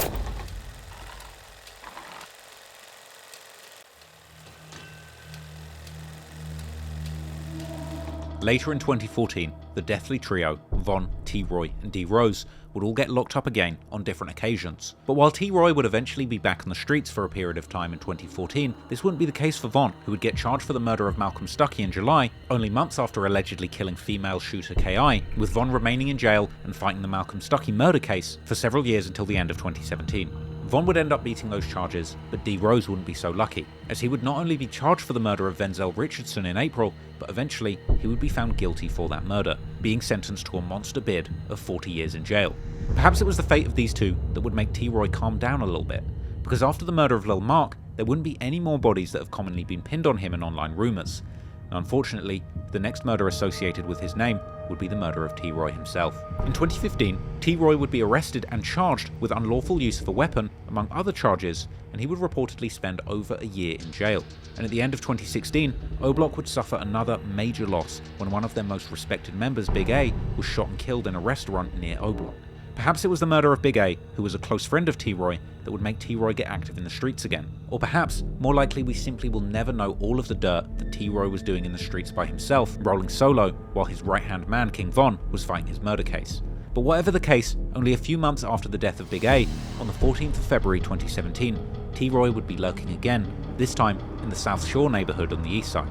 Later in 2014, the deathly trio, Von, T-Roy and D Rose, would all get locked up again on different occasions. But while T-Roy would eventually be back on the streets for a period of time in 2014, this wouldn't be the case for Von, who would get charged for the murder of Malcolm Stuckey in July, only months after allegedly killing female shooter KI, with Von remaining in jail and fighting the Malcolm Stuckey murder case for several years until the end of 2017. Von would end up beating those charges, but D Rose wouldn't be so lucky, as he would not only be charged for the murder of Venzel Richardson in April, but eventually he would be found guilty for that murder, being sentenced to a monster bid of 40 years in jail. Perhaps it was the fate of these two that would make T-Roy calm down a little bit, because after the murder of Lil Marc, there wouldn't be any more bodies that have commonly been pinned on him in online rumours. And unfortunately, the next murder associated with his name would be the murder of T-Roy himself. In 2015, T-Roy would be arrested and charged with unlawful use of a weapon, among other charges, and he would reportedly spend over a year in jail. And at the end of 2016, O Block would suffer another major loss when one of their most respected members, Big A, was shot and killed in a restaurant near O Block. Perhaps it was the murder of Big A, who was a close friend of T-Roy, that would make T-Roy get active in the streets again. Or perhaps, more likely, we simply will never know all of the dirt that T-Roy was doing in the streets by himself, rolling solo, while his right-hand man, King Von, was fighting his murder case. But whatever the case, only a few months after the death of Big A, on the 14th of February 2017, T-Roy would be lurking again, this time in the South Shore neighbourhood on the east side,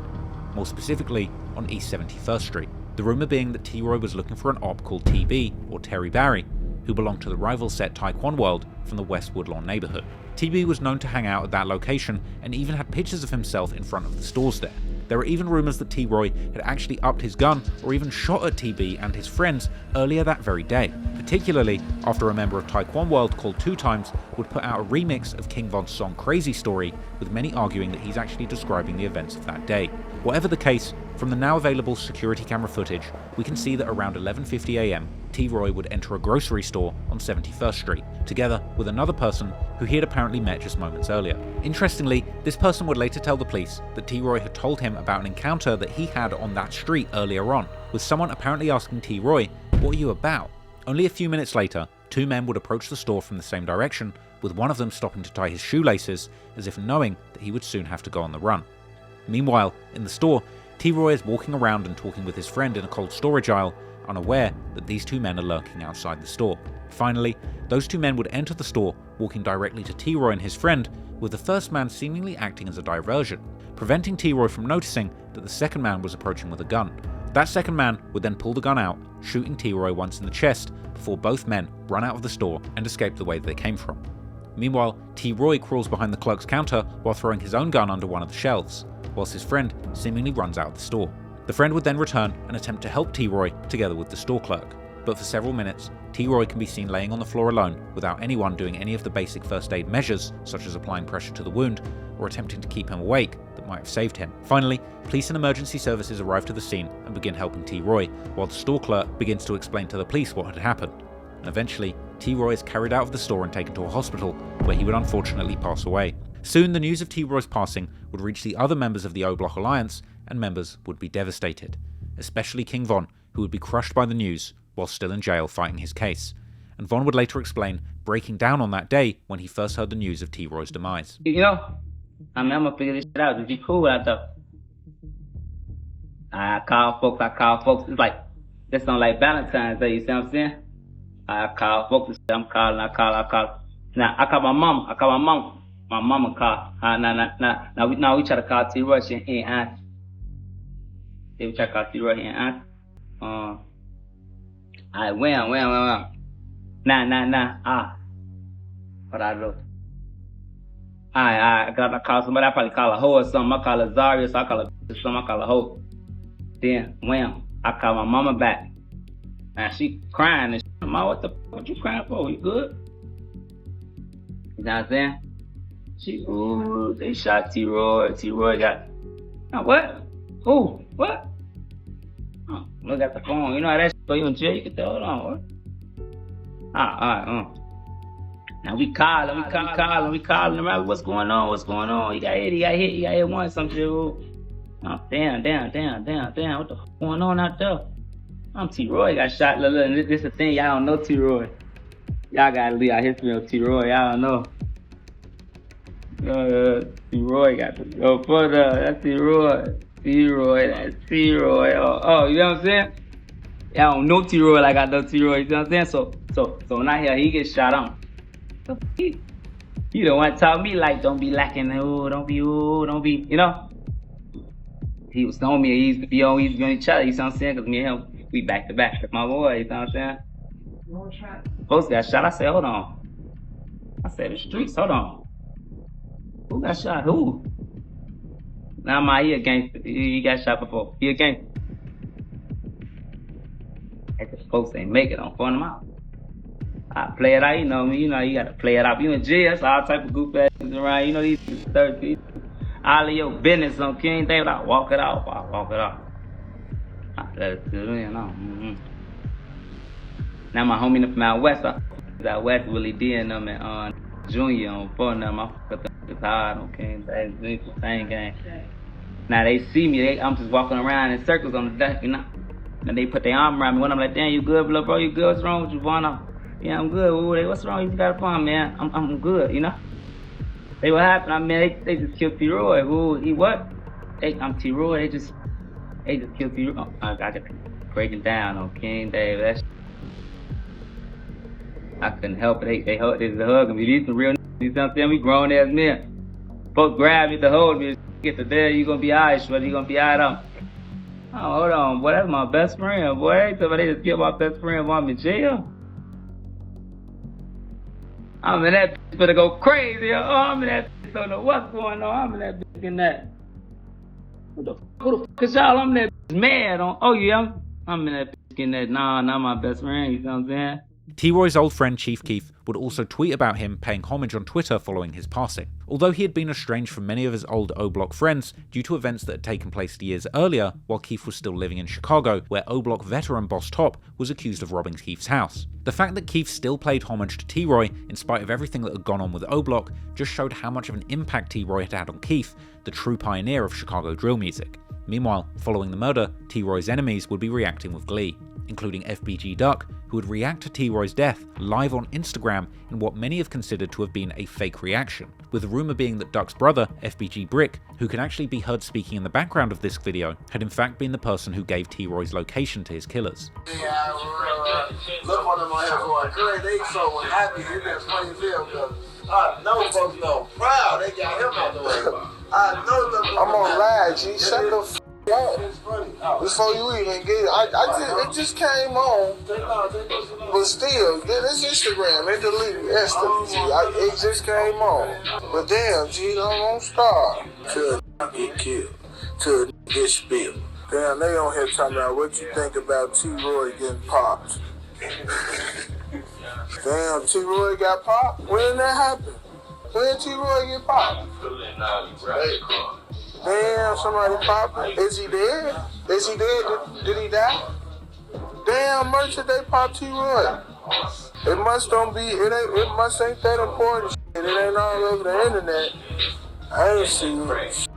more specifically on East 71st Street. The rumour being that T-Roy was looking for an op called TB, or Terry Barry, who belonged to the rival set Taekwon World from the West Woodlawn neighborhood. TB was known to hang out at that location and even had pictures of himself in front of the stores there. There were even rumors that T-Roy had actually upped his gun or even shot at TB and his friends earlier that very day, particularly after a member of Taekwon World called 2 Times would put out a remix of King Von's song Crazy Story, with many arguing that he's actually describing the events of that day. Whatever the case, from the now available security camera footage, we can see that around 11:50 AM, T-Roy would enter a grocery store on 71st Street, together with another person who he had apparently met just moments earlier. Interestingly, this person would later tell the police that T-Roy had told him about an encounter that he had on that street earlier on, with someone apparently asking T-Roy, "What are you about?" Only a few minutes later, 2 men would approach the store from the same direction, with one of them stopping to tie his shoelaces, as if knowing that he would soon have to go on the run. Meanwhile, in the store, T-Roy is walking around and talking with his friend in a cold storage aisle, unaware that these 2 men are lurking outside the store. Finally, those 2 men would enter the store, walking directly to T-Roy and his friend, with the first man seemingly acting as a diversion, preventing T-Roy from noticing that the second man was approaching with a gun. That second man would then pull the gun out, shooting T-Roy once in the chest, before both men run out of the store and escape the way that they came from. Meanwhile, T-Roy crawls behind the clerk's counter while throwing his own gun under one of the shelves, whilst his friend seemingly runs out of the store. The friend would then return and attempt to help T-Roy together with the store clerk, but for several minutes, T-Roy can be seen laying on the floor alone without anyone doing any of the basic first aid measures, such as applying pressure to the wound or attempting to keep him awake, that might have saved him. Finally, police and emergency services arrive to the scene and begin helping T-Roy, while the store clerk begins to explain to the police what had happened. And eventually, T-Roy is carried out of the store and taken to a hospital, where he would unfortunately pass away. Soon, the news of T-Roy's passing would reach the other members of the O-Block Alliance, and members would be devastated, especially King Von, who would be crushed by the news while still in jail fighting his case. And Von would later explain breaking down on that day when he first heard the news of T-Roy's demise. You know, I'm gonna figure this shit out. Just be cool out there. I call folks. It's like, this on like Valentine's Day, you see what I'm saying? I call folks, I call. Now, I call my mom. My mama call. Now we try to call T-Roy, she ain't answer. We try to call T-Roy, he ain't answer. I wham. Nah. What I do? I gotta call somebody. I probably call a hoe or something. I call a Zaria, so I call a something. I call a hoe. Then, wham, I call my mama back. And she crying and shit. Mama, what you crying for? You good? You know what I'm saying? They shot T-Roy. T-Roy got, what? Who? What? Oh, look at the phone. You know how that shit go, you in jail, you can tell, hold on, what? Alright, Now we calling him. What's going on? He got hit once, some shit. Oh, damn. What the fuck going on out there? I'm T-Roy, got shot. Look, this is the thing, y'all don't know T-Roy. Y'all gotta leave our history of T-Roy, y'all don't know. T-Roy got to go further. That's T-Roy. That's T-Roy. Oh, you know what I'm saying? Y'all don't know T-Roy like I know T-Roy, you know what I'm saying? So when I hear he gets shot on, he don't want to talk me like, don't be lacking, don't be, you know? He was telling me he used to be on each other, you know what I'm saying? Because me and him, we back to back. That's my boy, you know what I'm saying? Folks got shot. I said, hold on. I said, the streets, hold on. Who got shot? Who? Nah, he a gangster. He got shot before. He a gangster. And the folks ain't make it, I'm throwing them out. I play it out, you know me. You know, you gotta play it out. You in jail, that's all type of goof ass around. You know, these 30 people. All of your business on King David, I walk it off. I let it do it, you know. Now my homie from out west, out west Willie D and them and Junior on phone them. I fucked up his hard on King David, same game. Now they see me, I'm just walking around in circles on the deck, you know. And they put their arm around me when I'm like, damn, you good, bro? You good? What's wrong with you, Vaughn? Yeah, I'm good. What's wrong? You got a problem, man? I'm good, you know. They what happened? I mean, they just killed T-Roy. Who? He what? I'm T-Roy. They just killed T-Roy. Oh, I got breaking down on King David. I couldn't help it. They hugging me. These some real, you know what I'm saying? We grown ass men. Folks grab me to hold me. Get to there, you gonna be alright, shorty. You gonna be alright. Oh, hold on, boy, that's my best friend, boy. Somebody just killed my best friend while I'm in jail. I'm in that bitch better go crazy. Oh, I'm in that bitch, don't know what's going on. I'm in that bitch in that. Who the fuck is y'all? I'm in that bitch mad on. Oh yeah, I'm in that bitch in that. Nah, not my best friend. You know what I'm saying? T-Roy's old friend Chief Keef would also tweet about him paying homage on Twitter following his passing. Although he had been estranged from many of his old O-Block friends due to events that had taken place years earlier while Keef was still living in Chicago, where O-Block veteran Boss Top was accused of robbing Keef's house. The fact that Keef still paid homage to T-Roy in spite of everything that had gone on with O-Block just showed how much of an impact T-Roy had had on Keef, the true pioneer of Chicago drill music. Meanwhile, following the murder, T-Roy's enemies would be reacting with glee, including FBG Duck, who would react to T-Roy's death live on Instagram in what many have considered to have been a fake reaction, with the rumour being that Duck's brother, FBG Brick, who can actually be heard speaking in the background of this video, had in fact been the person who gave T-Roy's location to his killers. Look on them on here going good. They so happy. It been funny film because I know folks know proud. They got him out the way. I know them. I'm on live, G. Shut the f up. Before you even get it, it just came on. But still, this Instagram, it deleted instantly, G. It just came on. But damn, G, don't start. Till get killed. Till get spilled. Damn, they on here talking about what you think about T-Roy getting popped. Damn, T-Roy got popped? When did that happen? When did T-Roy get popped? Damn, somebody popped him. Is he dead? Is he dead? Did he die? Damn, merchant, they popped T-Roy. It must don't be, it must ain't that important shit. It ain't all over the internet. I ain't seen it.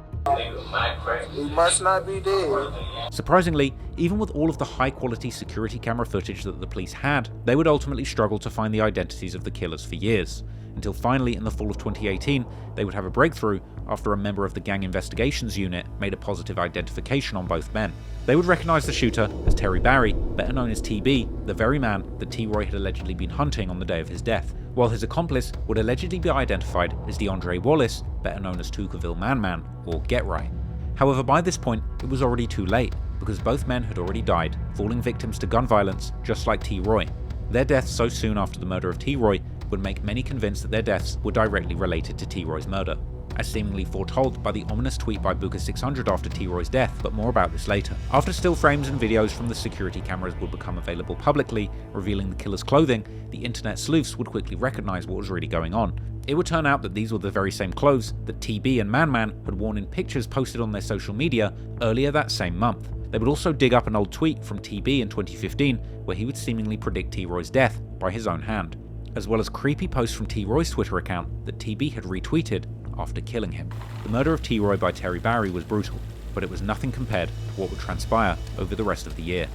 He must not be dead. Surprisingly, even with all of the high-quality security camera footage that the police had, they would ultimately struggle to find the identities of the killers for years, until finally in the fall of 2018, they would have a breakthrough after a member of the Gang Investigations Unit made a positive identification on both men. They would recognize the shooter as Terry Barry, better known as TB, the very man that T-Roy had allegedly been hunting on the day of his death, while his accomplice would allegedly be identified as DeAndre Wallace, better known as Tuckerville Man or GetRight. However, by this point, it was already too late, because both men had already died, falling victims to gun violence just like T-Roy. Their deaths so soon after the murder of T-Roy would make many convinced that their deaths were directly related to T-Roy's murder, as seemingly foretold by the ominous tweet by Booker600 after T-Roy's death, but more about this later. After still frames and videos from the security cameras would become available publicly, revealing the killer's clothing, the internet sleuths would quickly recognize what was really going on. It would turn out that these were the very same clothes that TB and Man had worn in pictures posted on their social media earlier that same month. They would also dig up an old tweet from TB in 2015 where he would seemingly predict T-Roy's death by his own hand, as well as creepy posts from T-Roy's Twitter account that TB had retweeted after killing him. The murder of T-Roy by Terry Barry was brutal, but it was nothing compared to what would transpire over the rest of the year.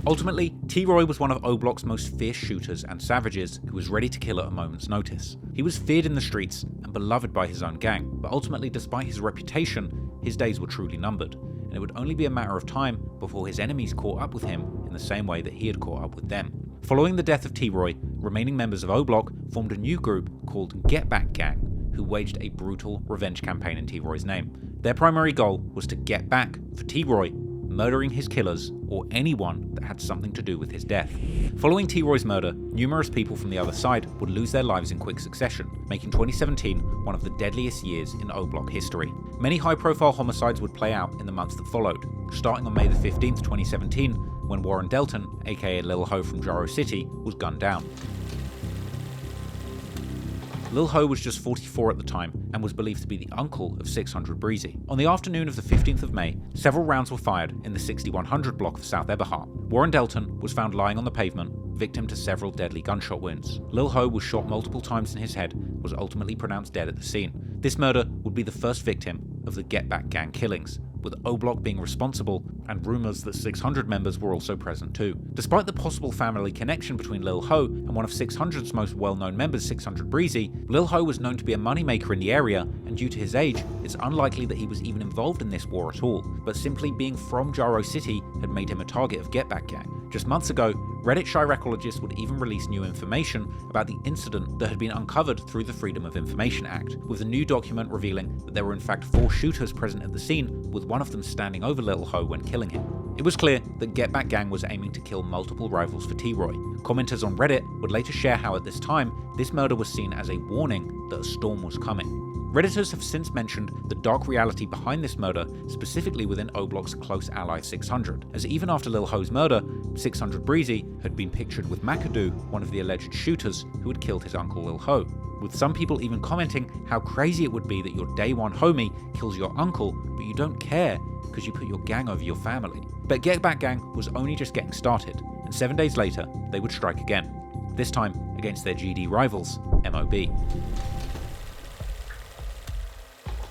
Ultimately, T-Roy was one of O-Block's most fierce shooters and savages who was ready to kill at a moment's notice. He was feared in the streets and beloved by his own gang, but ultimately, despite his reputation, his days were truly numbered, and it would only be a matter of time before his enemies caught up with him in the same way that he had caught up with them. Following the death of T-Roy, remaining members of O-Block formed a new group called GetBackGang, who waged a brutal revenge campaign in T-Roy's name. Their primary goal was to get back for T-Roy, murdering his killers or anyone that had something to do with his death. Following T-Roy's murder, numerous people from the other side would lose their lives in quick succession, making 2017 one of the deadliest years in O-Block history. Many high-profile homicides would play out in the months that followed, starting on May the 15th, 2017, when Warren Delton, aka Lil Ho from Jaro City, was gunned down. Lil Ho was just 44 at the time and was believed to be the uncle of 600 Breezy. On the afternoon of the 15th of May, several rounds were fired in the 6100 block of South Eberhart. Warren Delton was found lying on the pavement, victim to several deadly gunshot wounds. Lil Ho was shot multiple times in his head, was ultimately pronounced dead at the scene. This murder would be the first victim of the GetBackGang killings, with O-Block being responsible and rumours that 600 members were also present too. Despite the possible family connection between Lil Ho and one of 600's most well-known members, 600 Breezy, Lil Ho was known to be a moneymaker in the area, and due to his age, it's unlikely that he was even involved in this war at all, but simply being from Jaro City had made him a target of GetBackGang. Just months ago, Reddit Chiracologists would even release new information about the incident that had been uncovered through the Freedom of Information Act, with a new document revealing that there were in fact 4 shooters present at the scene, with one of them standing over Lil Ho when killing him. It was clear that GetBackGang was aiming to kill multiple rivals for T-Roy. Commenters on Reddit would later share how at this time, this murder was seen as a warning that a storm was coming. Redditors have since mentioned the dark reality behind this murder, specifically within O-Block's close ally 600, as even after Lil Ho's murder, 600 Breezy had been pictured with Mack, one of the alleged shooters who had killed his uncle Lil Ho, with some people even commenting how crazy it would be that your day one homie kills your uncle, but you don't care because you put your gang over your family. But GetBackGang was only just getting started, and 7 days later, they would strike again, this time against their GD rivals, MOB.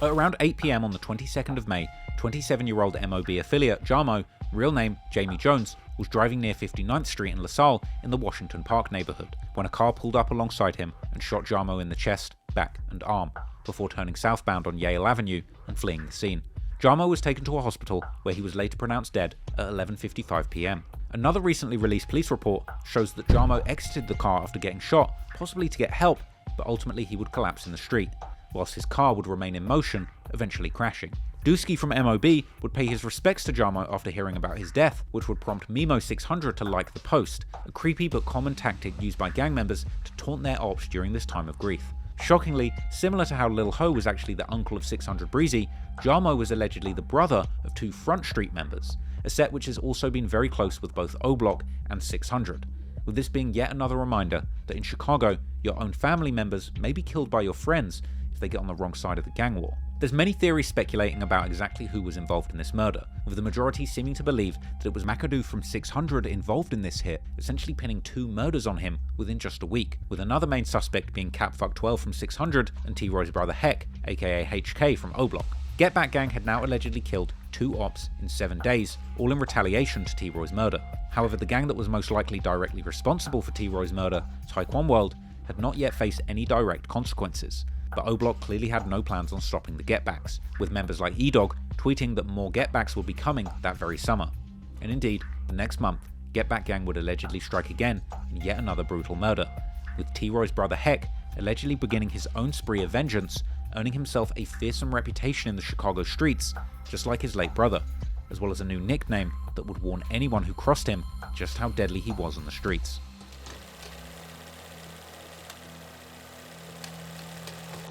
At around 8 PM on the 22nd of May, 27-year-old MOB affiliate Jamo, real name Jamie Jones, was driving near 59th Street in LaSalle in the Washington Park neighborhood when a car pulled up alongside him and shot Jamo in the chest, back, and arm, before turning southbound on Yale Avenue and fleeing the scene. Jamo was taken to a hospital where he was later pronounced dead at 11:55 PM. Another recently released police report shows that Jamo exited the car after getting shot, possibly to get help, but ultimately he would collapse in the street, whilst his car would remain in motion, eventually crashing. Dusky from MOB would pay his respects to Jamo after hearing about his death, which would prompt Memo600 to like the post, a creepy but common tactic used by gang members to taunt their ops during this time of grief. Shockingly, similar to how Lil Ho was actually the uncle of 600 Breezy, Jamo was allegedly the brother of 2 Front Street members, a set which has also been very close with both O-Block and 600. With this being yet another reminder that in Chicago, your own family members may be killed by your friends if they get on the wrong side of the gang war. There's many theories speculating about exactly who was involved in this murder, with the majority seeming to believe that it was McAdoo from 600 involved in this hit, essentially pinning 2 murders on him within just a week, with another main suspect being Capfuck12 from 600 and T-Roy's brother Heck, aka HK from O-Block. GetBackGang had now allegedly killed 2 ops in 7 days, all in retaliation to T-Roy's murder. However, the gang that was most likely directly responsible for T-Roy's murder, Taekwon World, had not yet faced any direct consequences. But O-Block clearly had no plans on stopping the Getbacks, with members like E-Dog tweeting that more Getbacks would be coming that very summer. And indeed, the next month, GetBackGang would allegedly strike again in yet another brutal murder, with T-Roy's brother Heck allegedly beginning his own spree of vengeance, earning himself a fearsome reputation in the Chicago streets, just like his late brother, as well as a new nickname that would warn anyone who crossed him just how deadly he was on the streets.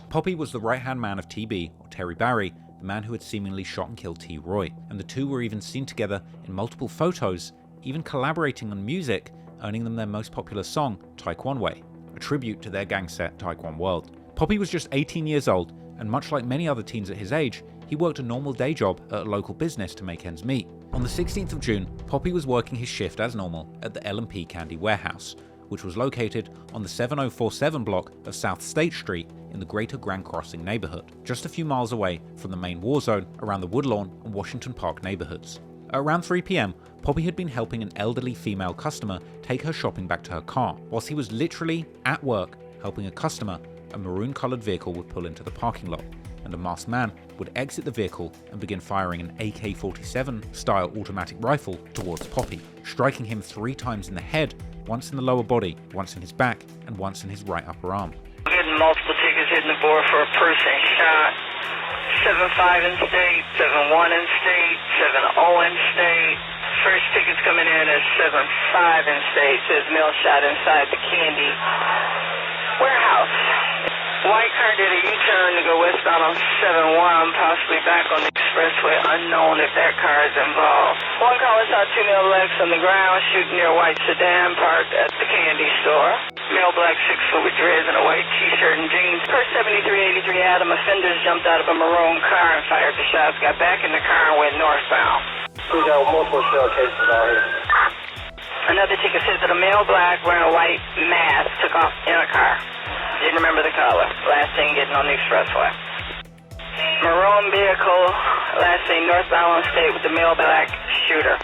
Poppie was the right-hand man of TB, or Terry Barry, the man who had seemingly shot and killed T-Roy, and the two were even seen together in multiple photos, even collaborating on music, earning them their most popular song, Taekwon Way, a tribute to their gang set Taekwon World. Poppie was just 18 years old, and much like many other teens at his age, he worked a normal day job at a local business to make ends meet. On the 16th of June, Poppie was working his shift as normal at the L&P Candy Warehouse, which was located on the 7047 block of South State Street in the greater Grand Crossing neighborhood, just a few miles away from the main war zone around the Woodlawn and Washington Park neighborhoods. At around 3 PM, Poppie had been helping an elderly female customer take her shopping back to her car. Whilst he was literally at work helping a customer, a maroon-colored vehicle would pull into the parking lot, and a masked man would exit the vehicle and begin firing an AK-47-style automatic rifle towards Poppie, striking him 3 times in the head, once in the lower body, once in his back, and once in his right upper arm. Getting multiple tickets hitting the board for a person shot. 7-5 in state, 7-1 in state, 7-0 in state. First ticket's coming in at 7-5 in state. Says male shot inside the candy warehouse. White car did a U-turn to go westbound on 7-1, possibly back on the expressway. Unknown if that car is involved. One caller saw 2 male blacks on the ground shooting near a white sedan parked at the candy store. Male black 6 foot with dreads and a white t-shirt and jeans. Per 7383 Adam, offenders jumped out of a maroon car and fired the shots, got back in the car and went northbound. We got multiple shell cases out here. Another ticket says that a male black wearing a white mask took off in a car. Didn't remember the color. Last thing getting on the expressway. Maroon vehicle, last thing northbound on state with the male black shooter.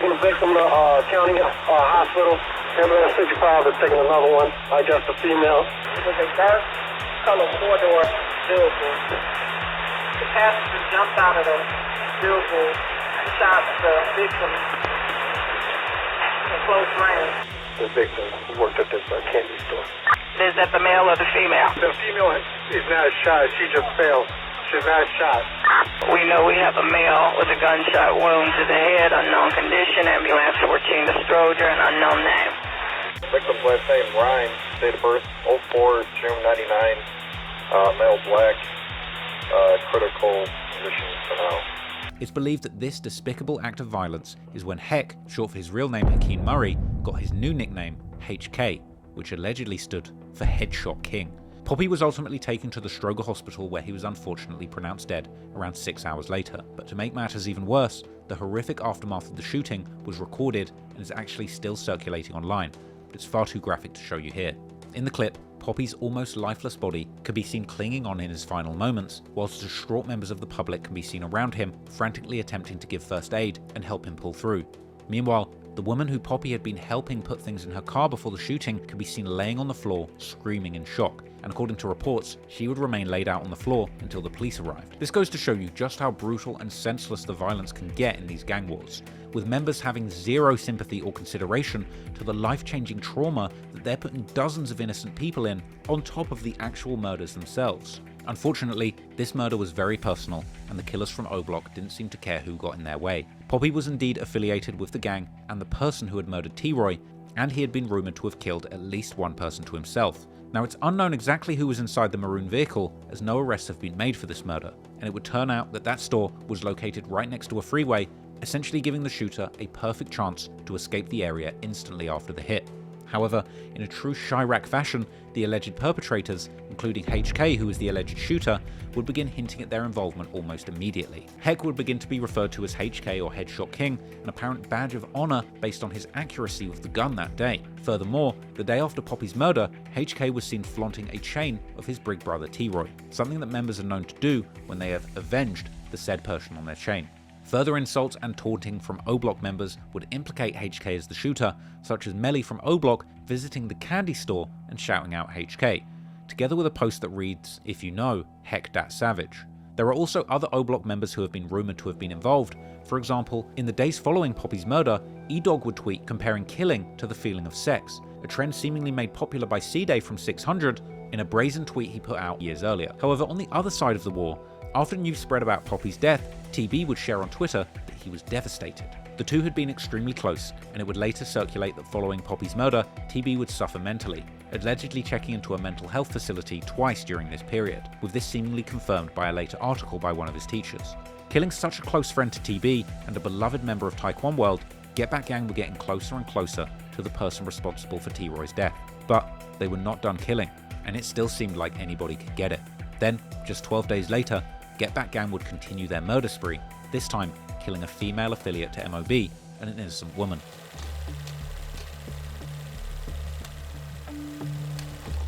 Gonna victim to county hospital. Ambulance 65 is taking another one. I guess the female. It was a dark color 4-door vehicle. The passenger jumped out of the vehicle and shot the victim in close range. The victim worked at this candy store. Is that the male or the female? The female is not shot. She just fell. She's not shot. We know we have a male with a gunshot wound to the head, unknown condition, ambulance 14 to Stroger, and unknown name. Victim's last name, Ryan, date of birth, 04, June 99, male black, critical condition for now. It's believed that this despicable act of violence is when Heck, short for his real name Hakeem Murray, got his new nickname, HK, which allegedly stood for Headshot King. Poppie was ultimately taken to the Stroger Hospital where he was unfortunately pronounced dead around 6 hours later. But to make matters even worse, the horrific aftermath of the shooting was recorded and is actually still circulating online. But it's far too graphic to show you here. In the clip, Poppie's almost lifeless body could be seen clinging on in his final moments, whilst distraught members of the public can be seen around him, frantically attempting to give first aid and help him pull through. Meanwhile, the woman who Poppie had been helping put things in her car before the shooting could be seen laying on the floor, screaming in shock, and according to reports, she would remain laid out on the floor until the police arrived. This goes to show you just how brutal and senseless the violence can get in these gang wars, with members having zero sympathy or consideration to the life-changing trauma that they're putting dozens of innocent people in, on top of the actual murders themselves. Unfortunately, this murder was very personal, and the killers from O Block didn't seem to care who got in their way. Poppie was indeed affiliated with the gang and the person who had murdered T-Roy, and he had been rumoured to have killed at least one person to himself. Now, it's unknown exactly who was inside the maroon vehicle, as no arrests have been made for this murder, and it would turn out that that store was located right next to a freeway, essentially giving the shooter a perfect chance to escape the area instantly after the hit. However, in a true Chirac fashion, the alleged perpetrators, including HK, who was the alleged shooter, would begin hinting at their involvement almost immediately. Heck would begin to be referred to as HK or Headshot King, an apparent badge of honour based on his accuracy with the gun that day. Furthermore, the day after Poppie's murder, HK was seen flaunting a chain of his big brother T-Roy, something that members are known to do when they have avenged the said person on their chain. Further insults and taunting from O Block members would implicate HK as the shooter, such as Melly from O Block visiting the candy store and shouting out HK, together with a post that reads, "If you know, heck dat savage." There are also other O Block members who have been rumoured to have been involved. For example, in the days following Poppie's murder, E-Dog would tweet comparing killing to the feeling of sex, a trend seemingly made popular by C-Day from 600 in a brazen tweet he put out years earlier. However, on the other side of the war, after news spread about Poppie's death, TB would share on Twitter that he was devastated. The two had been extremely close, and it would later circulate that following Poppie's murder, TB would suffer mentally, allegedly checking into a mental health facility twice during this period, with this seemingly confirmed by a later article by one of his teachers. Killing such a close friend to TB and a beloved member of Taekwon World, GetBackGang were getting closer and closer to the person responsible for T-Roy's death. But they were not done killing, and it still seemed like anybody could get it. Then, just 12 days later, GetBackGang would continue their murder spree, this time killing a female affiliate to MOB and an innocent woman.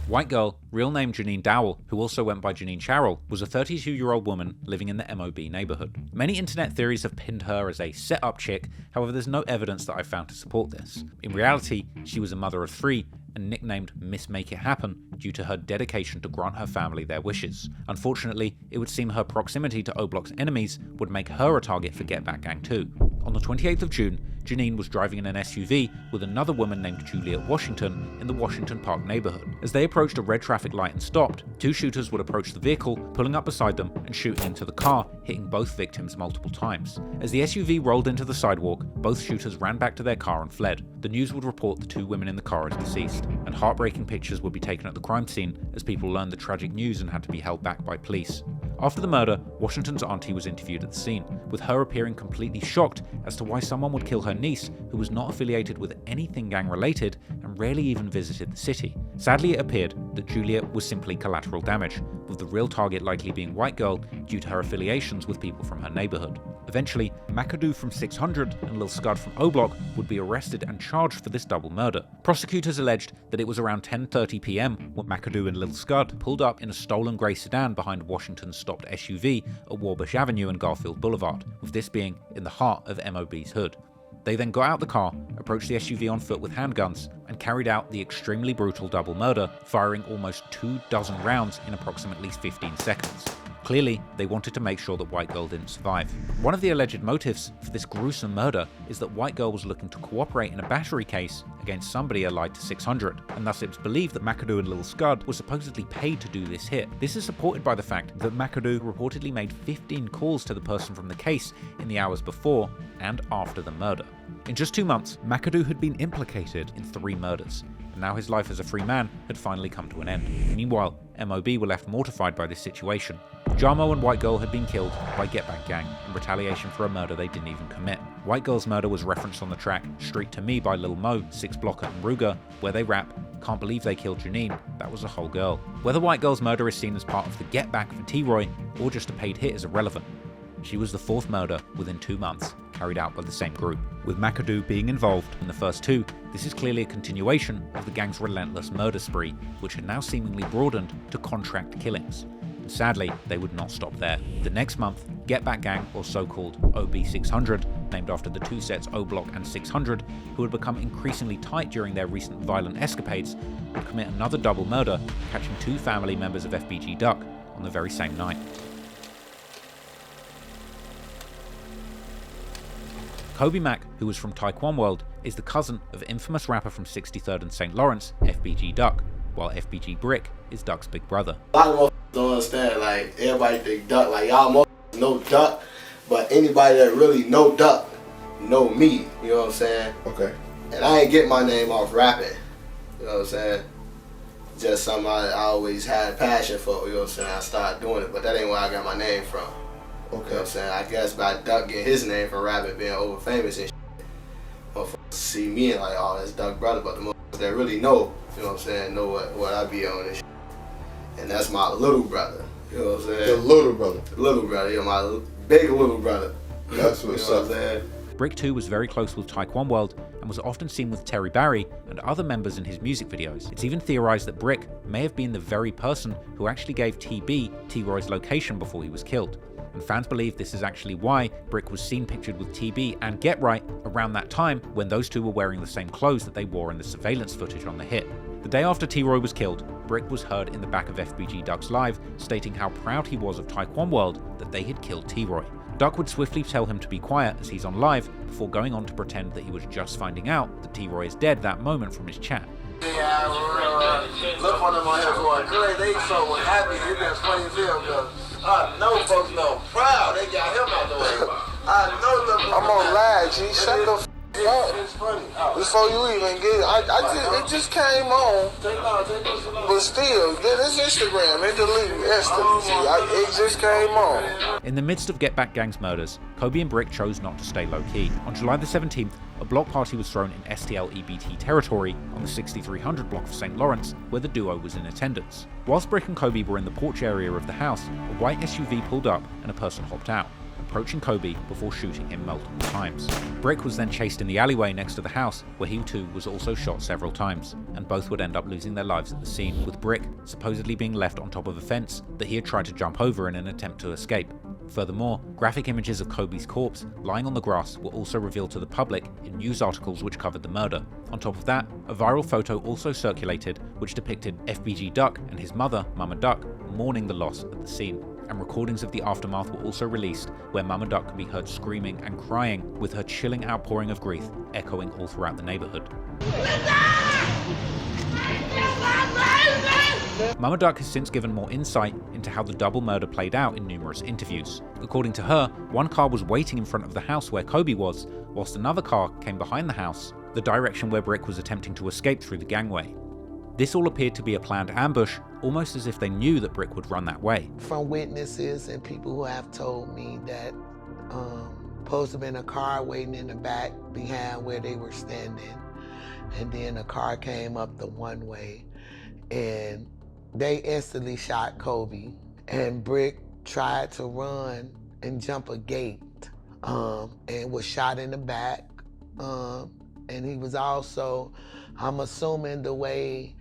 WhiteGirl, real name Janine Dowell, who also went by Janine Sharrell, was a 32-year-old woman living in the MOB neighbourhood. Many internet theories have pinned her as a set-up chick, however there's no evidence that I've found to support this. In reality, she was a mother of 3 and nicknamed Miss Make It Happen due to her dedication to grant her family their wishes. Unfortunately, it would seem her proximity to O Block's enemies would make her a target for GetBackGang too. On the 28th of June, Janine was driving in an SUV with another woman named Juliet Washington in the Washington Park neighborhood. As they approached a red traffic light and stopped, 2 shooters would approach the vehicle, pulling up beside them and shooting into the car, hitting both victims multiple times. As the SUV rolled into the sidewalk, both shooters ran back to their car and fled. The news would report the 2 women in the car as deceased, and heartbreaking pictures would be taken at the crime scene as people learned the tragic news and had to be held back by police. After the murder, Washington's auntie was interviewed at the scene, with her appearing completely shocked as to why someone would kill her niece, who was not affiliated with anything gang-related and rarely even visited the city. Sadly, it appeared that Juliet was simply collateral damage, with the real target likely being WhiteGirl due to her affiliations with people from her neighborhood. Eventually, McAdoo from 600 and Lil Scud from O Block would be arrested and charged for this double murder. Prosecutors alleged that it was around 10:30 p.m. when McAdoo and Lil Scud pulled up in a stolen grey sedan behind Washington's stopped SUV at Warbush Avenue and Garfield Boulevard, with this being in the heart of MOB's hood. They then got out the car, approached the SUV on foot with handguns, and carried out the extremely brutal double murder, firing almost 24 rounds in approximately 15 seconds. Clearly, they wanted to make sure that WhiteGirl didn't survive. One of the alleged motives for this gruesome murder is that WhiteGirl was looking to cooperate in a battery case against somebody allied to 600, and thus it was believed that McAdoo and Lil Scud were supposedly paid to do this hit. This is supported by the fact that McAdoo reportedly made 15 calls to the person from the case in the hours before and after the murder. In just 2 months, McAdoo had been implicated in 3 murders, and now his life as a free man had finally come to an end. Meanwhile, MOB were left mortified by this situation. Jamo and WhiteGirl had been killed by GetBackGang in retaliation for a murder they didn't even commit. WhiteGirl's murder was referenced on the track Street to Me by Lil Mo, Six Blocker and Ruger, where they rap, "Can't believe they killed Janine, that was a whole girl." Whether WhiteGirl's murder is seen as part of the get back for T-Roy or just a paid hit is irrelevant. She was the 4th murder within 2 months, carried out by the same group. With McAdoo being involved in the first 2, this is clearly a continuation of the gang's relentless murder spree, which had now seemingly broadened to contract killings. And sadly, they would not stop there. The next month, GetBackGang, or so-called OB600, named after the 2 sets O Block and 600, who had become increasingly tight during their recent violent escapades, would commit another double murder, catching 2 family members of FBG Duck on the very same night. Coby Mack, who was from Taekwon World, is the cousin of infamous rapper from 63rd and St. Lawrence, FBG Duck, while FBG Brick is Duck's big brother. A lot of motherfuckers don't understand, like, everybody think Duck, like, y'all motherfuckers know Duck, but anybody that really know Duck, know me, you know what I'm saying? Okay. And I ain't get my name off rapping, you know what I'm saying? Just something I always had a passion for, you know what I'm saying? I started doing it, but that ain't where I got my name from. Okay. You know what I'm saying? I guess by Duck getting his name from rapping, being over famous and shit, motherfuckers see me and like, oh, that's Duck brother, but the motherfuckers that really know, you know what I'm saying, know what I be on and shit. And that's my little brother, you know what I'm saying? The little brother? The little brother, you know, my big little brother. That's what's up, man. Brick too was very close with Taekwon World and was often seen with Terry Barry and other members in his music videos. It's even theorized that Brick may have been the very person who actually gave TB T-Roy's location before he was killed. And fans believe this is actually why Brick was seen pictured with TB and GetRight around that time when those two were wearing the same clothes that they wore in the surveillance footage on the hit. The day after T-Roy was killed, Brick was heard in the back of FBG Duck's live stating how proud he was of Taekwon World that they had killed T-Roy. Duck would swiftly tell him to be quiet as he's on live before going on to pretend that he was just finding out that T-Roy is dead that moment from his chat. Yeah, look on them on here going, good, they so happy, it been funny as hell, because I know folks know proud, they got him out the way. I know I'm on live, G, shut the f*** up. It's funny. Before you even get it, it just came on, but still, this Instagram, it deleted instantly, it just came on. In the midst of GetBackGang's murders, Coby and Brick chose not to stay low-key. On July the 17th, a block party was thrown in STL EBT territory on the 6300 block of St. Lawrence, where the duo was in attendance. Whilst Brick and Coby were in the porch area of the house, a white SUV pulled up and a person hopped out, approaching Coby before shooting him multiple times. Brick was then chased in the alleyway next to the house, where he too was also shot several times, and both would end up losing their lives at the scene, with Brick supposedly being left on top of a fence that he had tried to jump over in an attempt to escape. Furthermore, graphic images of Coby's corpse lying on the grass were also revealed to the public in news articles which covered the murder. On top of that, a viral photo also circulated which depicted FBG Duck and his mother, Mama Duck, mourning the loss at the scene. And recordings of the aftermath were also released where Mama Duck could be heard screaming and crying, with her chilling outpouring of grief echoing all throughout the neighborhood. Mama Duck has since given more insight into how the double murder played out in numerous interviews. According to her, one car was waiting in front of the house where Coby was, whilst another car came behind the house, the direction where Brick was attempting to escape through the gangway. This all appeared to be a planned ambush, almost as if they knew that Brick would run that way. From witnesses and people who have told me that supposed to have been a car waiting in the back behind where they were standing, and then a car came up the one way, and they instantly shot Coby, and Brick tried to run and jump a gate and was shot in the back. And he was also, I'm assuming the way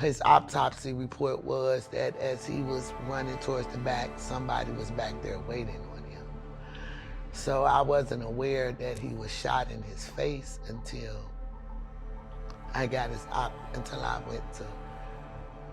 his autopsy report was, that as he was running towards the back, somebody was back there waiting on him. So I wasn't aware that he was shot in his face until I went to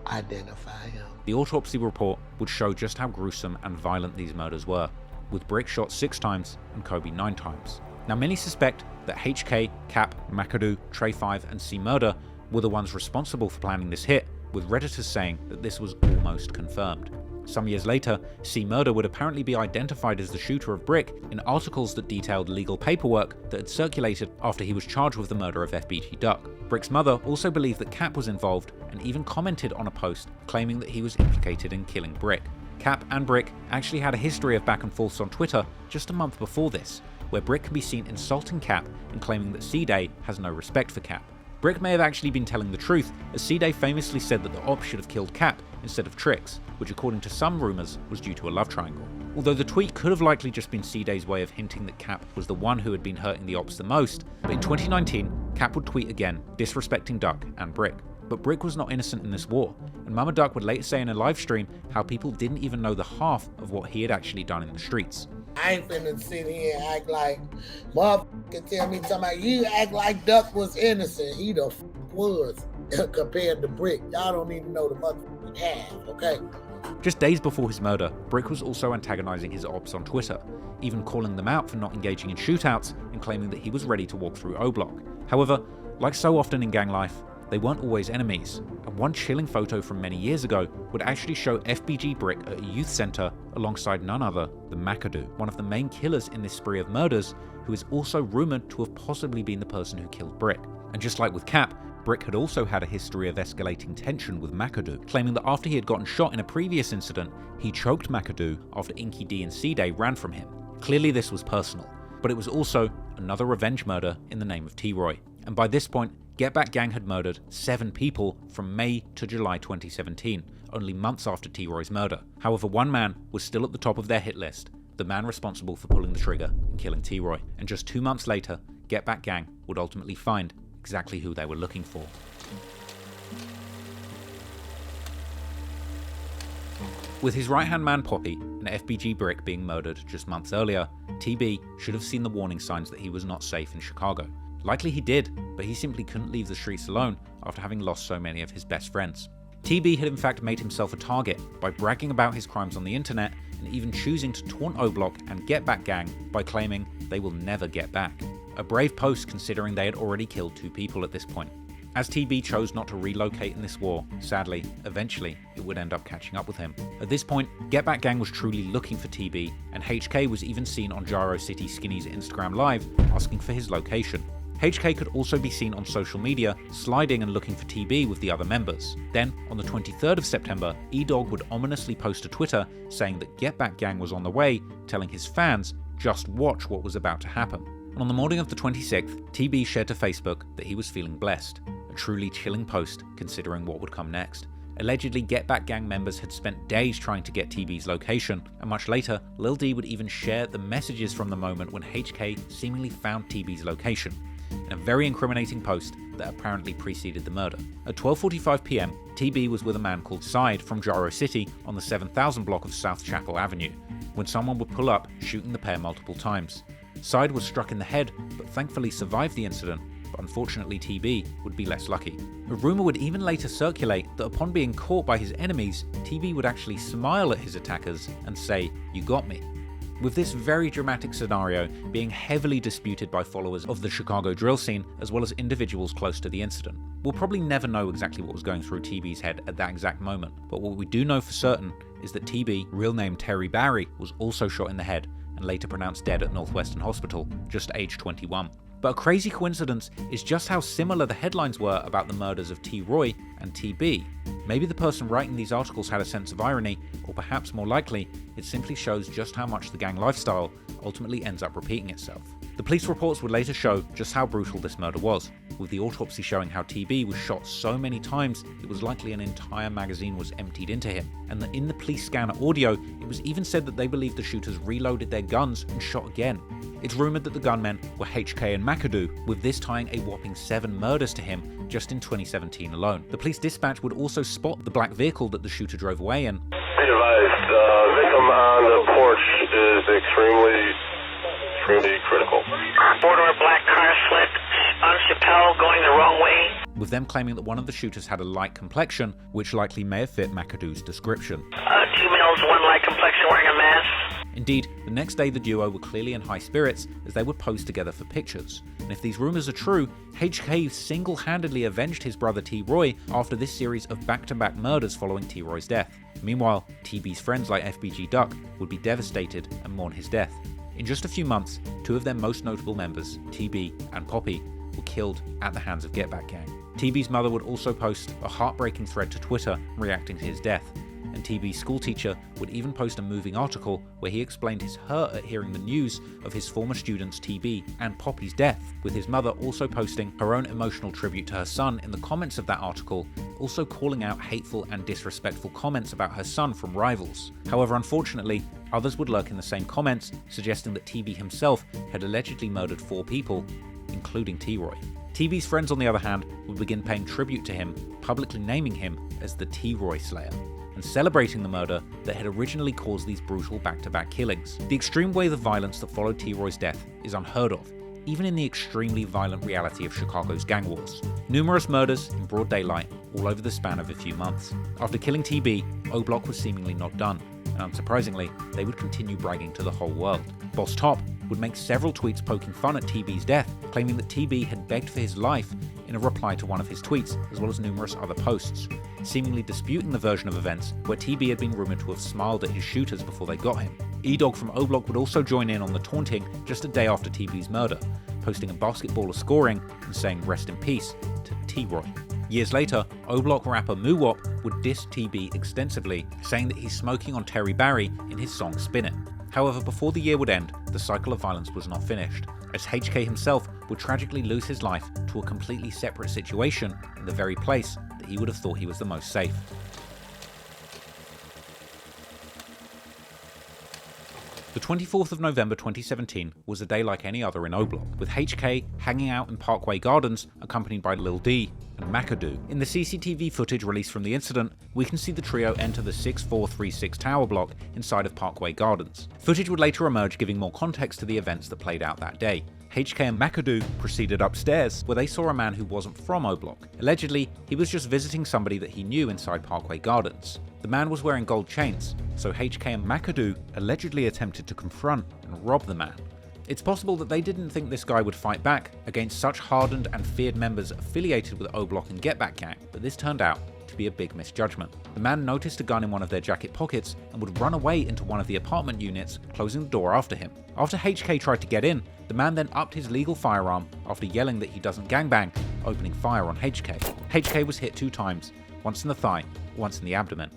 identify him. The autopsy report would show just how gruesome and violent these murders were, with Brick shot 6 times and Coby 9 times. Now many suspect that HK, Cap, McAdoo, Trey 5 and C Murder were the ones responsible for planning this hit, with Redditors saying that this was almost confirmed. Some years later, C Murder would apparently be identified as the shooter of Brick in articles that detailed legal paperwork that had circulated after he was charged with the murder of FBG Duck. Brick's mother also believed that Cap was involved and even commented on a post claiming that he was implicated in killing Brick. Cap and Brick actually had a history of back and forths on Twitter just a month before this, where Brick can be seen insulting Cap and claiming that C-Day has no respect for Cap. Brick may have actually been telling the truth, as C-Day famously said that the ops should have killed Cap instead of Trix, which according to some rumours was due to a love triangle. Although the tweet could have likely just been C-Day's way of hinting that Cap was the one who had been hurting the ops the most, but in 2019, Cap would tweet again, disrespecting Duck and Brick. But Brick was not innocent in this war, and Mama Duck would later say in a live stream how people didn't even know the half of what he had actually done in the streets. I ain't finna sit here and act like motherfucker tell me something like you act like Duck was innocent. He the was compared to Brick. Y'all don't even know the motherfucking half, okay? Just days before his murder, Brick was also antagonizing his ops on Twitter, even calling them out for not engaging in shootouts and claiming that he was ready to walk through O-Block. However, like so often in gang life, they weren't always enemies, and one chilling photo from many years ago would actually show FBG Brick at a youth centre alongside none other than McAdoo, one of the main killers in this spree of murders, who is also rumoured to have possibly been the person who killed Brick. And just like with Cap, Brick had also had a history of escalating tension with McAdoo, claiming that after he had gotten shot in a previous incident, he choked McAdoo after Inky D and C-Day ran from him. Clearly this was personal, but it was also another revenge murder in the name of T-Roy. And by this point, GetBackGang had murdered 7 people from May to July 2017, only months after T-Roy's murder. However, one man was still at the top of their hit list, the man responsible for pulling the trigger and killing T-Roy. And just 2 months later, GetBackGang would ultimately find exactly who they were looking for. With his right-hand man Poppy and FBG Brick being murdered just months earlier, TB should have seen the warning signs that he was not safe in Chicago. Likely he did, but he simply couldn't leave the streets alone after having lost so many of his best friends. TB had in fact made himself a target by bragging about his crimes on the internet and even choosing to taunt O-Block and GetBackGang by claiming they will never get back. A brave post considering they had already killed 2 people at this point. As TB chose not to relocate in this war, sadly, eventually, it would end up catching up with him. At this point, GetBackGang was truly looking for TB, and HK was even seen on Gyro City Skinny's Instagram Live asking for his location. HK could also be seen on social media, sliding and looking for TB with the other members. Then, on the 23rd of September, E-Dog would ominously post to Twitter saying that GetBackGang was on the way, telling his fans, just watch what was about to happen. And on the morning of the 26th, TB shared to Facebook that he was feeling blessed, a truly chilling post considering what would come next. Allegedly, GetBackGang members had spent days trying to get TB's location, and much later, Lil D would even share the messages from the moment when HK seemingly found TB's location, in a very incriminating post that apparently preceded the murder. At 12:45 PM, TB was with a man called Side from Gyro City on the 7000 block of South Chapel Avenue, when someone would pull up, shooting the pair multiple times. Side was struck in the head, but thankfully survived the incident, but unfortunately TB would be less lucky. A rumour would even later circulate that upon being caught by his enemies, TB would actually smile at his attackers and say, "You got me." With this very dramatic scenario being heavily disputed by followers of the Chicago drill scene as well as individuals close to the incident. We'll probably never know exactly what was going through TB's head at that exact moment, but what we do know for certain is that TB, real name Terry Barry, was also shot in the head and later pronounced dead at Northwestern Hospital, just aged 21. But a crazy coincidence is just how similar the headlines were about the murders of T-Roy and TB. Maybe the person writing these articles had a sense of irony, or perhaps more likely, it simply shows just how much the gang lifestyle ultimately ends up repeating itself. The police reports would later show just how brutal this murder was, with the autopsy showing how TB was shot so many times it was likely an entire magazine was emptied into him, and that in the police scanner audio, it was even said that they believed the shooters reloaded their guns and shot again. It's rumoured that the gunmen were HK and McAdoo, with this tying a whopping 7 murders to him just in 2017 alone. The police dispatch would also spot the black vehicle that the shooter drove away in. Be advised, victim on the porch is extremely critical. Border black car slipped on Chappelle going the wrong way. with them claiming that one of the shooters had a light complexion, which likely may have fit McAdoo's description. 2 males, 1 light complexion, wearing a mask. Indeed, the next day the duo were clearly in high spirits as they would pose together for pictures. And if these rumours are true, HK single-handedly avenged his brother T-Roy after this series of back-to-back murders following T-Roy's death. Meanwhile, TB's friends like FBG Duck would be devastated and mourn his death. In just a few months, 2 of their most notable members, TB and Poppie, were killed at the hands of GetBackGang. TB's mother would also post a heartbreaking thread to Twitter reacting to his death, and TB's schoolteacher would even post a moving article where he explained his hurt at hearing the news of his former students TB and Poppie's death, with his mother also posting her own emotional tribute to her son in the comments of that article, also calling out hateful and disrespectful comments about her son from rivals. However, unfortunately, others would lurk in the same comments, suggesting that TB himself had allegedly murdered 4 people, including T-Roy. TB's friends, on the other hand, would begin paying tribute to him, publicly naming him as the T-Roy Slayer, and celebrating the murder that had originally caused these brutal back-to-back killings. The extreme wave of violence that followed T-Roy's death is unheard of, even in the extremely violent reality of Chicago's gang wars. Numerous murders in broad daylight all over the span of a few months. After killing TB, O Block was seemingly not done, and unsurprisingly, they would continue bragging to the whole world. Boss Top would make several tweets poking fun at TB's death, claiming that TB had begged for his life in a reply to one of his tweets, as well as numerous other posts, seemingly disputing the version of events where TB had been rumoured to have smiled at his shooters before they got him. E-Dog from O Block would also join in on the taunting just a day after TB's murder, posting a basketballer scoring and saying rest in peace to T-Roy. Years later, O Block rapper Moo-Wop would diss TB extensively, saying that he's smoking on Terry Barry in his song Spin It. However, before the year would end, the cycle of violence was not finished, as HK himself would tragically lose his life to a completely separate situation in the very place that he would have thought he was the most safe. The 24th of November 2017 was a day like any other in O Block, with HK hanging out in Parkway Gardens accompanied by Lil D and McAdoo. In the CCTV footage released from the incident, we can see the trio enter the 6436 tower block inside of Parkway Gardens. Footage would later emerge giving more context to the events that played out that day. HK and McAdoo proceeded upstairs, where they saw a man who wasn't from O Block. Allegedly, he was just visiting somebody that he knew inside Parkway Gardens. The man was wearing gold chains, so HK and McAdoo allegedly attempted to confront and rob the man. It's possible that they didn't think this guy would fight back against such hardened and feared members affiliated with O Block and GetBackGang, but this turned out to be a big misjudgment. The man noticed a gun in one of their jacket pockets and would run away into one of the apartment units, closing the door after him. After HK tried to get in, the man then upped his legal firearm after yelling that he doesn't gangbang, opening fire on HK. HK was hit 2 times, once in the thigh, once in the abdomen.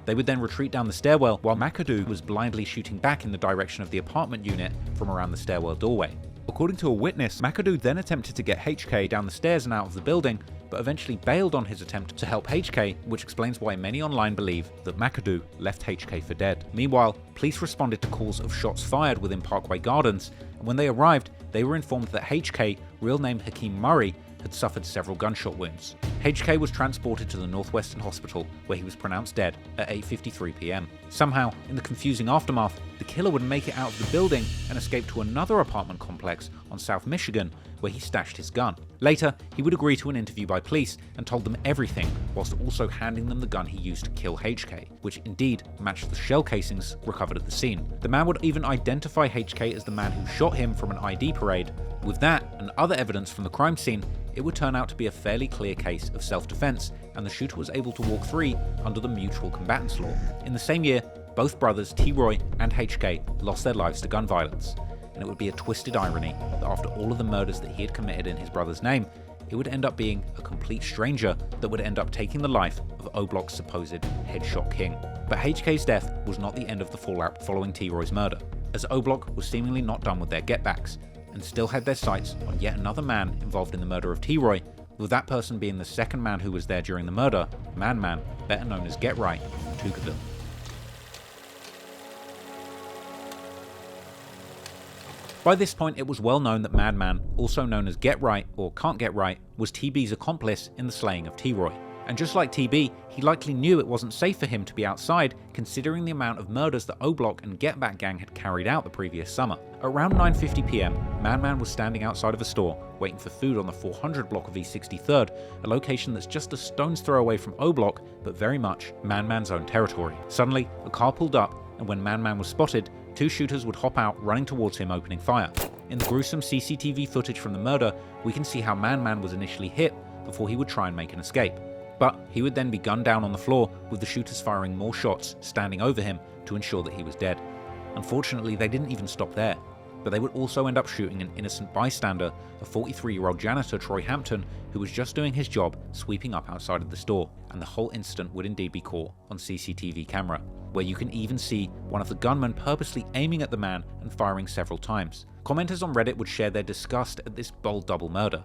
They would then retreat down the stairwell while McAdoo was blindly shooting back in the direction of the apartment unit from around the stairwell doorway. According to a witness, McAdoo then attempted to get HK down the stairs and out of the building, but eventually bailed on his attempt to help HK, which explains why many online believe that McAdoo left HK for dead. Meanwhile, police responded to calls of shots fired within Parkway Gardens, and when they arrived, they were informed that HK, real name Hakeem Murray, had suffered several gunshot wounds. HK was transported to the Northwestern Hospital, where he was pronounced dead at 8:53 p.m. Somehow, in the confusing aftermath, the killer would make it out of the building and escape to another apartment complex on South Michigan, where he stashed his gun. Later, he would agree to an interview by police and told them everything, whilst also handing them the gun he used to kill HK, which indeed matched the shell casings recovered at the scene. The man would even identify HK as the man who shot him from an ID parade. With that and other evidence from the crime scene, it would turn out to be a fairly clear case of self-defense, and the shooter was able to walk free under the mutual combatants law. In the same year, both brothers T-Roy and HK lost their lives to gun violence, and it would be a twisted irony that after all of the murders that he had committed in his brother's name, it would end up being a complete stranger that would end up taking the life of O Block's supposed headshot king. But HK's death was not the end of the fallout following T-Roy's murder, as O Block was seemingly not done with their getbacks, and still had their sights on yet another man involved in the murder of T-Roy, with that person being the second man who was there during the murder, Man, better known as GetRight, Toucaville. By this point, it was well known that Man, also known as GetRight or Can't Get Right, was TB's accomplice in the slaying of T-Roy, And just like TB, he likely knew it wasn't safe for him to be outside, considering the amount of murders that O-Block and GetBackGang had carried out the previous summer. Around 9:50 PM, Man was standing outside of a store, waiting for food on the 400 block of East 63rd, a location that's just a stone's throw away from O-Block, but very much Man's own territory. Suddenly, a car pulled up, and when Man was spotted, 2 shooters would hop out, running towards him, opening fire. In the gruesome CCTV footage from the murder, we can see how Man was initially hit before he would try and make an escape. But he would then be gunned down on the floor, with the shooters firing more shots, standing over him to ensure that he was dead. Unfortunately, they didn't even stop there, but they would also end up shooting an innocent bystander, a 43-year-old janitor, Troy Hampton, who was just doing his job sweeping up outside of the store, and the whole incident would indeed be caught on CCTV camera, where you can even see one of the gunmen purposely aiming at the man and firing several times. Commenters on Reddit would share their disgust at this bold double murder.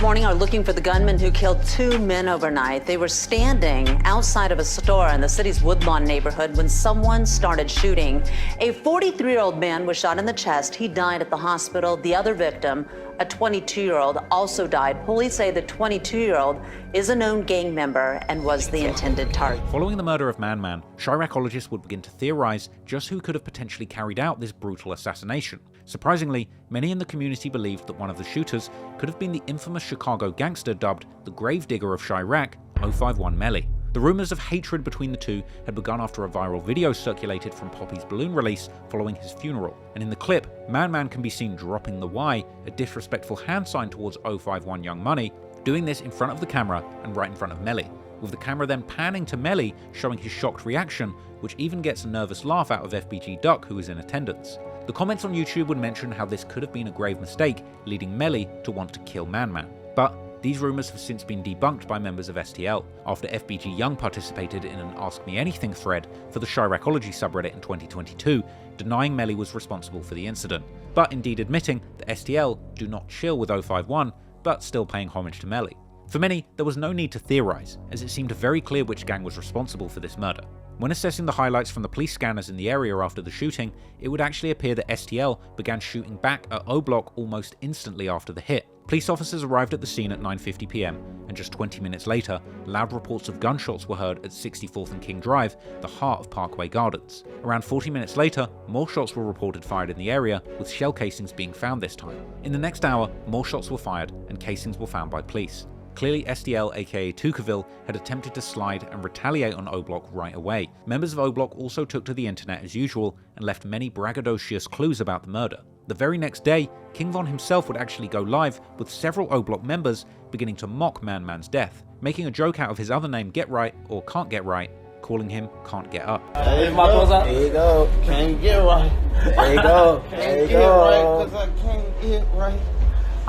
Morning are looking for the gunman who killed 2 men overnight. They were standing outside of a store in the city's Woodlawn neighborhood when someone started shooting. A 43-year-old man was shot in the chest. He died at the hospital. The other victim, a 22-year-old, also died. Police say the 22-year-old is a known gang member and was the intended target. Following the murder of Man, Chiracologists would begin to theorize just who could have potentially carried out this brutal assassination. Surprisingly, many in the community believed that one of the shooters could have been the infamous Chicago gangster dubbed the gravedigger of Chirac, 051 Melly. The rumors of hatred between the two had begun after a viral video circulated from Poppie's balloon release following his funeral, and in the clip, Man can be seen dropping the Y, a disrespectful hand sign towards 051 Young Money, doing this in front of the camera and right in front of Melly, with the camera then panning to Melly, showing his shocked reaction, which even gets a nervous laugh out of FBG Duck, who is in attendance. The comments on YouTube would mention how this could have been a grave mistake, leading Melly to want to kill Man. But these rumors have since been debunked by members of STL, after FBG Young participated in an Ask Me Anything thread for the Chiracology subreddit in 2022, denying Melly was responsible for the incident, but indeed admitting that STL do not chill with 051, but still paying homage to Melly. For many, there was no need to theorize, as it seemed very clear which gang was responsible for this murder. When assessing the highlights from the police scanners in the area after the shooting, it would actually appear that STL began shooting back at O-Block almost instantly after the hit. Police officers arrived at the scene at 9:50 PM, and just 20 minutes later, loud reports of gunshots were heard at 64th and King Drive, the heart of Parkway Gardens. Around 40 minutes later, more shots were reported fired in the area, with shell casings being found this time. In the next hour, more shots were fired, and casings were found by police. Clearly, STL aka Tucaville had attempted to slide and retaliate on O-Block right away. Members of O-Block also took to the internet as usual and left many braggadocious clues about the murder. The very next day, King Von himself would actually go live with several O-Block members beginning to mock Man's death, making a joke out of his other name GetRight or Can't Get Right, calling him Can't Get Up. There you go, can't get right. There you go, can't get right, cause I can't get right.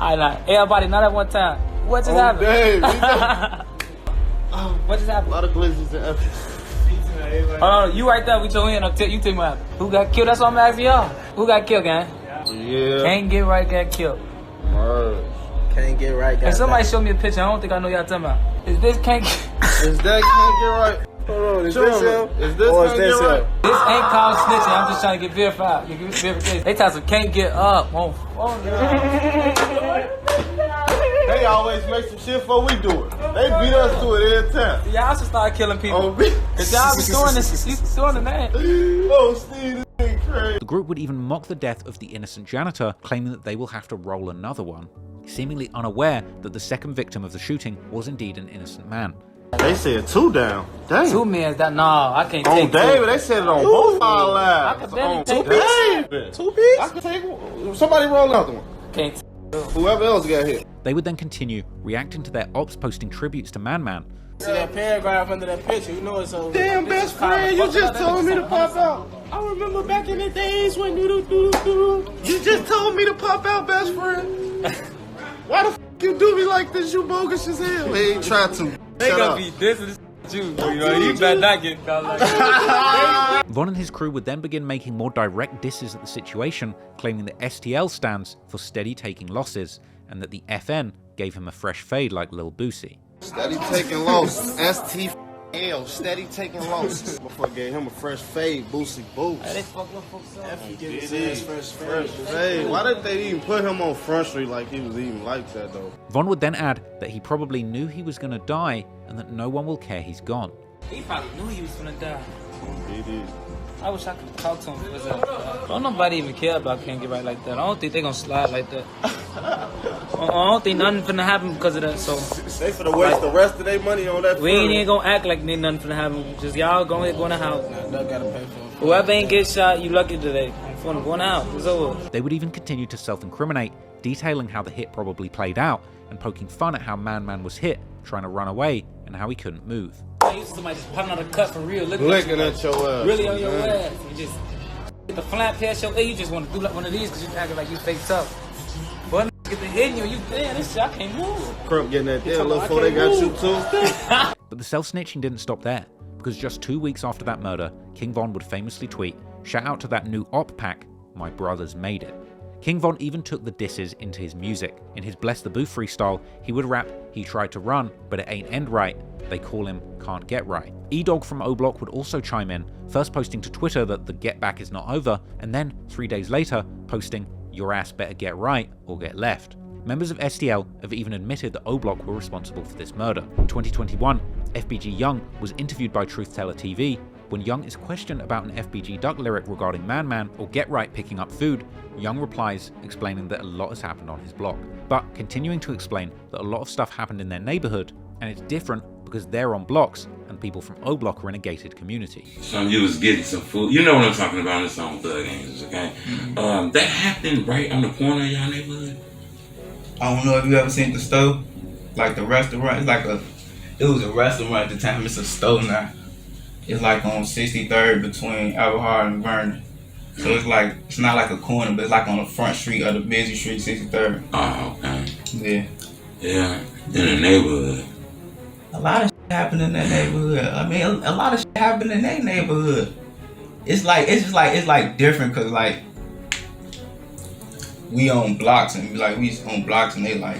Alright, now, everybody, not at one time. What just happened? What just happened? A lot of glitches and efforts. Hold on, you right there with your hand. You tell me what happened. Who got killed? That's what I'm asking y'all. Who got killed, gang? Yeah. Can't Get Right got killed. Merge. Can't get right. Hey, somebody show me a picture. I don't think I know y'all talking about. Is this Can't Get... Is that Can't Get Right? Hold on, is this him? Is this Can't Get Right? This ain't called snitching. I'm just trying to get verified. Get verification. They talk some Can't Get Up. They always make some shit before we do it. They beat us to it every time. Y'all should start killing people. Cause y'all be storing this. You storing the name. Oh, Steve, this ain't crazy. The group would even mock the death of the innocent janitor, claiming that they will have to roll another one, seemingly unaware that the second victim of the shooting was indeed an innocent man. They said 2 down. Dang. 2 men. That I can't take. On David, they said it on both our lives. I can barely take 2 pieces. 2 pieces. I can take. Somebody roll another one. Can't. Whoever else got hit. They would then continue reacting to their ops posting tributes to Man. See that paragraph under that picture, you know it's over. Damn, best friend, you just told me to pop out. I remember back in the days when you just told me to pop out, best friend. Why the f you do me like this? You bogus as hell. They ain't try to. They gonna be dissing you. You know, you better not get caught like that. Von and his crew would then begin making more direct disses at the situation, claiming that STL stands for steady taking losses, and that the FN gave him a fresh fade like Lil Boosie. Steady taking loss. STL. L, steady taking losses. Motherfucker gave him a fresh fade, boosty boost. Hey, they fucked up folks up. Hey, why did they even put him on Front Street like he was even like that, though? Von would then add that he probably knew he was going to die and that no one will care he's gone. He probably knew he was gonna die. He did. I wish I could talk to him for that. Don't nobody even care about Can't Get Right like that. I don't think they gonna slide like that. I don't think nothing finna happen because of that. So they finna waste the rest of their money on that. We ain't even gonna act like nothing finna happen. Just y'all go in the house. Gotta pay for it. Whoever ain't get shot, you lucky today. I'm finna go in the house. It's over. They would even continue to self-incriminate, detailing how the hit probably played out and poking fun at how Man was hit, trying to run away, and how he couldn't move. I used to somebody just popping out a cut for real, looking at your ass. Really on your ass. You just get the flap past your you just want to do like one of these because you acting like you fake tough. But get the hitting you damn, this shit, I can't move. Crump getting that there, little before they got you too. But the self-snitching didn't stop there, because just 2 weeks after that murder, King Von would famously tweet, "Shout out to that new op pack, my brothers made it." King Von even took the disses into his music. In his Bless the Booth freestyle, he would rap, "He tried to run, but it ain't end right. They call him Can't Get Right." E-Dog from O-Block would also chime in, first posting to Twitter that the get back is not over, and then 3 days later posting, "Your ass better get right or get left." Members of STL have even admitted that O-Block were responsible for this murder. In 2021, FBG Young was interviewed by Truth Teller TV. When Young is questioned about an FBG Duck lyric regarding Man or GetRight picking up food, Young replies explaining that a lot has happened on his block, but continuing to explain that a lot of stuff happened in their neighborhood, and it's different because they're on blocks and people from O-Block are in a gated community. Some you was getting some food. You know what I'm talking about in the song Thug Angels, okay? That happened right on the corner of y'all neighborhood. I don't know if you ever seen the store, like the restaurant. It was a restaurant at the time. It's a store now. It's like on 63rd between Everhard and Vernon. So it's not like a corner, but it's like on the front street of the busy street, 63rd. Oh, okay. Yeah. Yeah, in the neighborhood. A lot of shit happened in that neighborhood. I mean, a lot of shit happened in that neighborhood. It's like different because like we own blocks and they like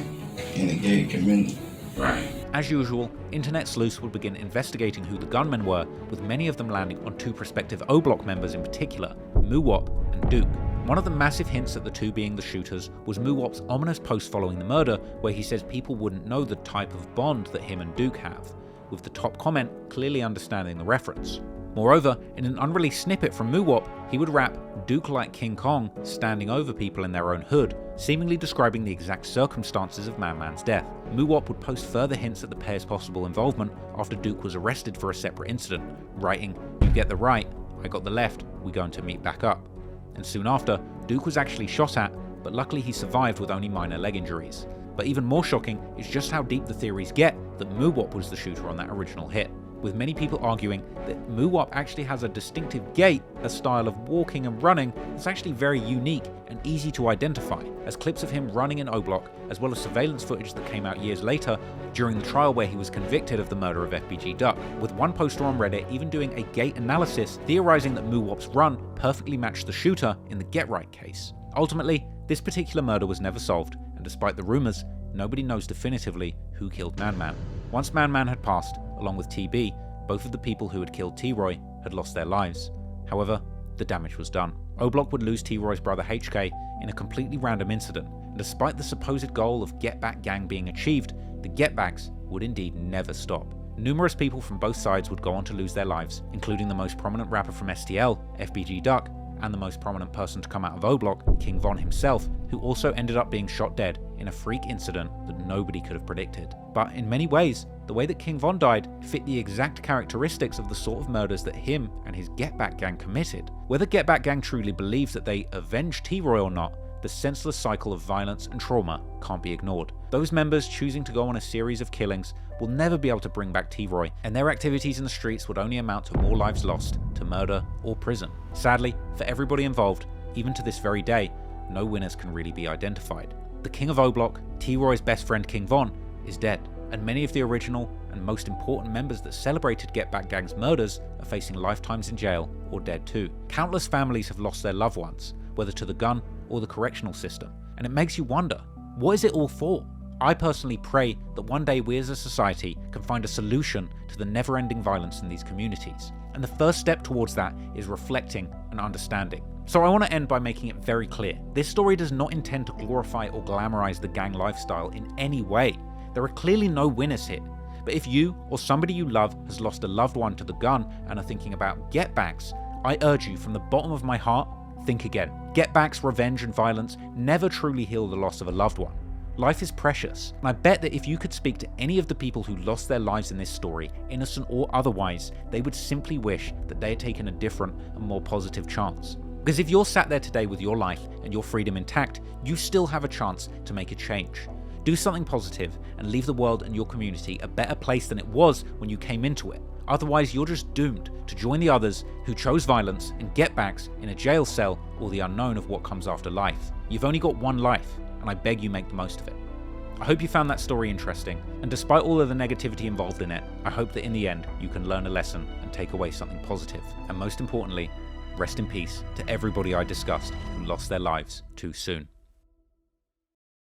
in the gated community. Right. As usual, internet sleuths would begin investigating who the gunmen were, with many of them landing on two prospective O-Block members in particular, Muwop and Duke. One of the massive hints at the two being the shooters was Muwop's ominous post following the murder, where he says people wouldn't know the type of bond that him and Duke have, with the top comment clearly understanding the reference. Moreover, in an unreleased snippet from Muwop, he would rap "Duke like King Kong, standing over people in their own hood," seemingly describing the exact circumstances of Man's death. Muwop would post further hints at the pair's possible involvement after Duke was arrested for a separate incident, writing, "You get the right, I got the left, we going to meet back up." And soon after, Duke was actually shot at, but luckily he survived with only minor leg injuries. But even more shocking is just how deep the theories get that Muwop was the shooter on that original hit, with many people arguing that Muwop actually has a distinctive gait, a style of walking and running that's actually very unique and easy to identify, as clips of him running in O-Block, as well as surveillance footage that came out years later during the trial where he was convicted of the murder of FBG Duck, with one poster on Reddit even doing a gait analysis theorizing that Muwop's run perfectly matched the shooter in the GetRight case. Ultimately, this particular murder was never solved, and despite the rumors, nobody knows definitively who killed Man. Once Man had passed, along with TB, both of the people who had killed T-Roy had lost their lives. However, the damage was done. O-Block would lose T-Roy's brother HK in a completely random incident, and despite the supposed goal of GetBackGang being achieved, the Getbacks would indeed never stop. Numerous people from both sides would go on to lose their lives, including the most prominent rapper from STL, FBG Duck, and the most prominent person to come out of O-Block, King Von himself, who also ended up being shot dead in a freak incident that nobody could have predicted. But in many ways, the way that King Von died fit the exact characteristics of the sort of murders that him and his GetBackGang committed. Whether GetBackGang truly believes that they avenged T-Roy or not, the senseless cycle of violence and trauma can't be ignored. Those members choosing to go on a series of killings will never be able to bring back T-Roy, and their activities in the streets would only amount to more lives lost to murder or prison. Sadly, for everybody involved, even to this very day, no winners can really be identified. The king of O-Block, T-Roy's best friend King Von, is dead, and many of the original and most important members that celebrated GetBackGang's murders are facing lifetimes in jail or dead too. Countless families have lost their loved ones, whether to the gun or the correctional system, and it makes you wonder, what is it all for? I personally pray that one day we as a society can find a solution to the never-ending violence in these communities. And the first step towards that is reflecting and understanding. So I want to end by making it very clear. This story does not intend to glorify or glamorize the gang lifestyle in any way. There are clearly no winners here. But if you or somebody you love has lost a loved one to the gun and are thinking about get-backs, I urge you from the bottom of my heart, think again. Get-backs, revenge and violence never truly heal the loss of a loved one. Life is precious, and I bet that if you could speak to any of the people who lost their lives in this story, innocent or otherwise, they would simply wish that they had taken a different and more positive chance. Because if you're sat there today with your life and your freedom intact, you still have a chance to make a change. Do something positive and leave the world and your community a better place than it was when you came into it. Otherwise, you're just doomed to join the others who chose violence and get-backs in a jail cell or the unknown of what comes after life. You've only got one life, and I beg you make the most of it. I hope you found that story interesting, and despite all of the negativity involved in it, I hope that in the end you can learn a lesson and take away something positive. And most importantly, rest in peace to everybody I discussed who lost their lives too soon.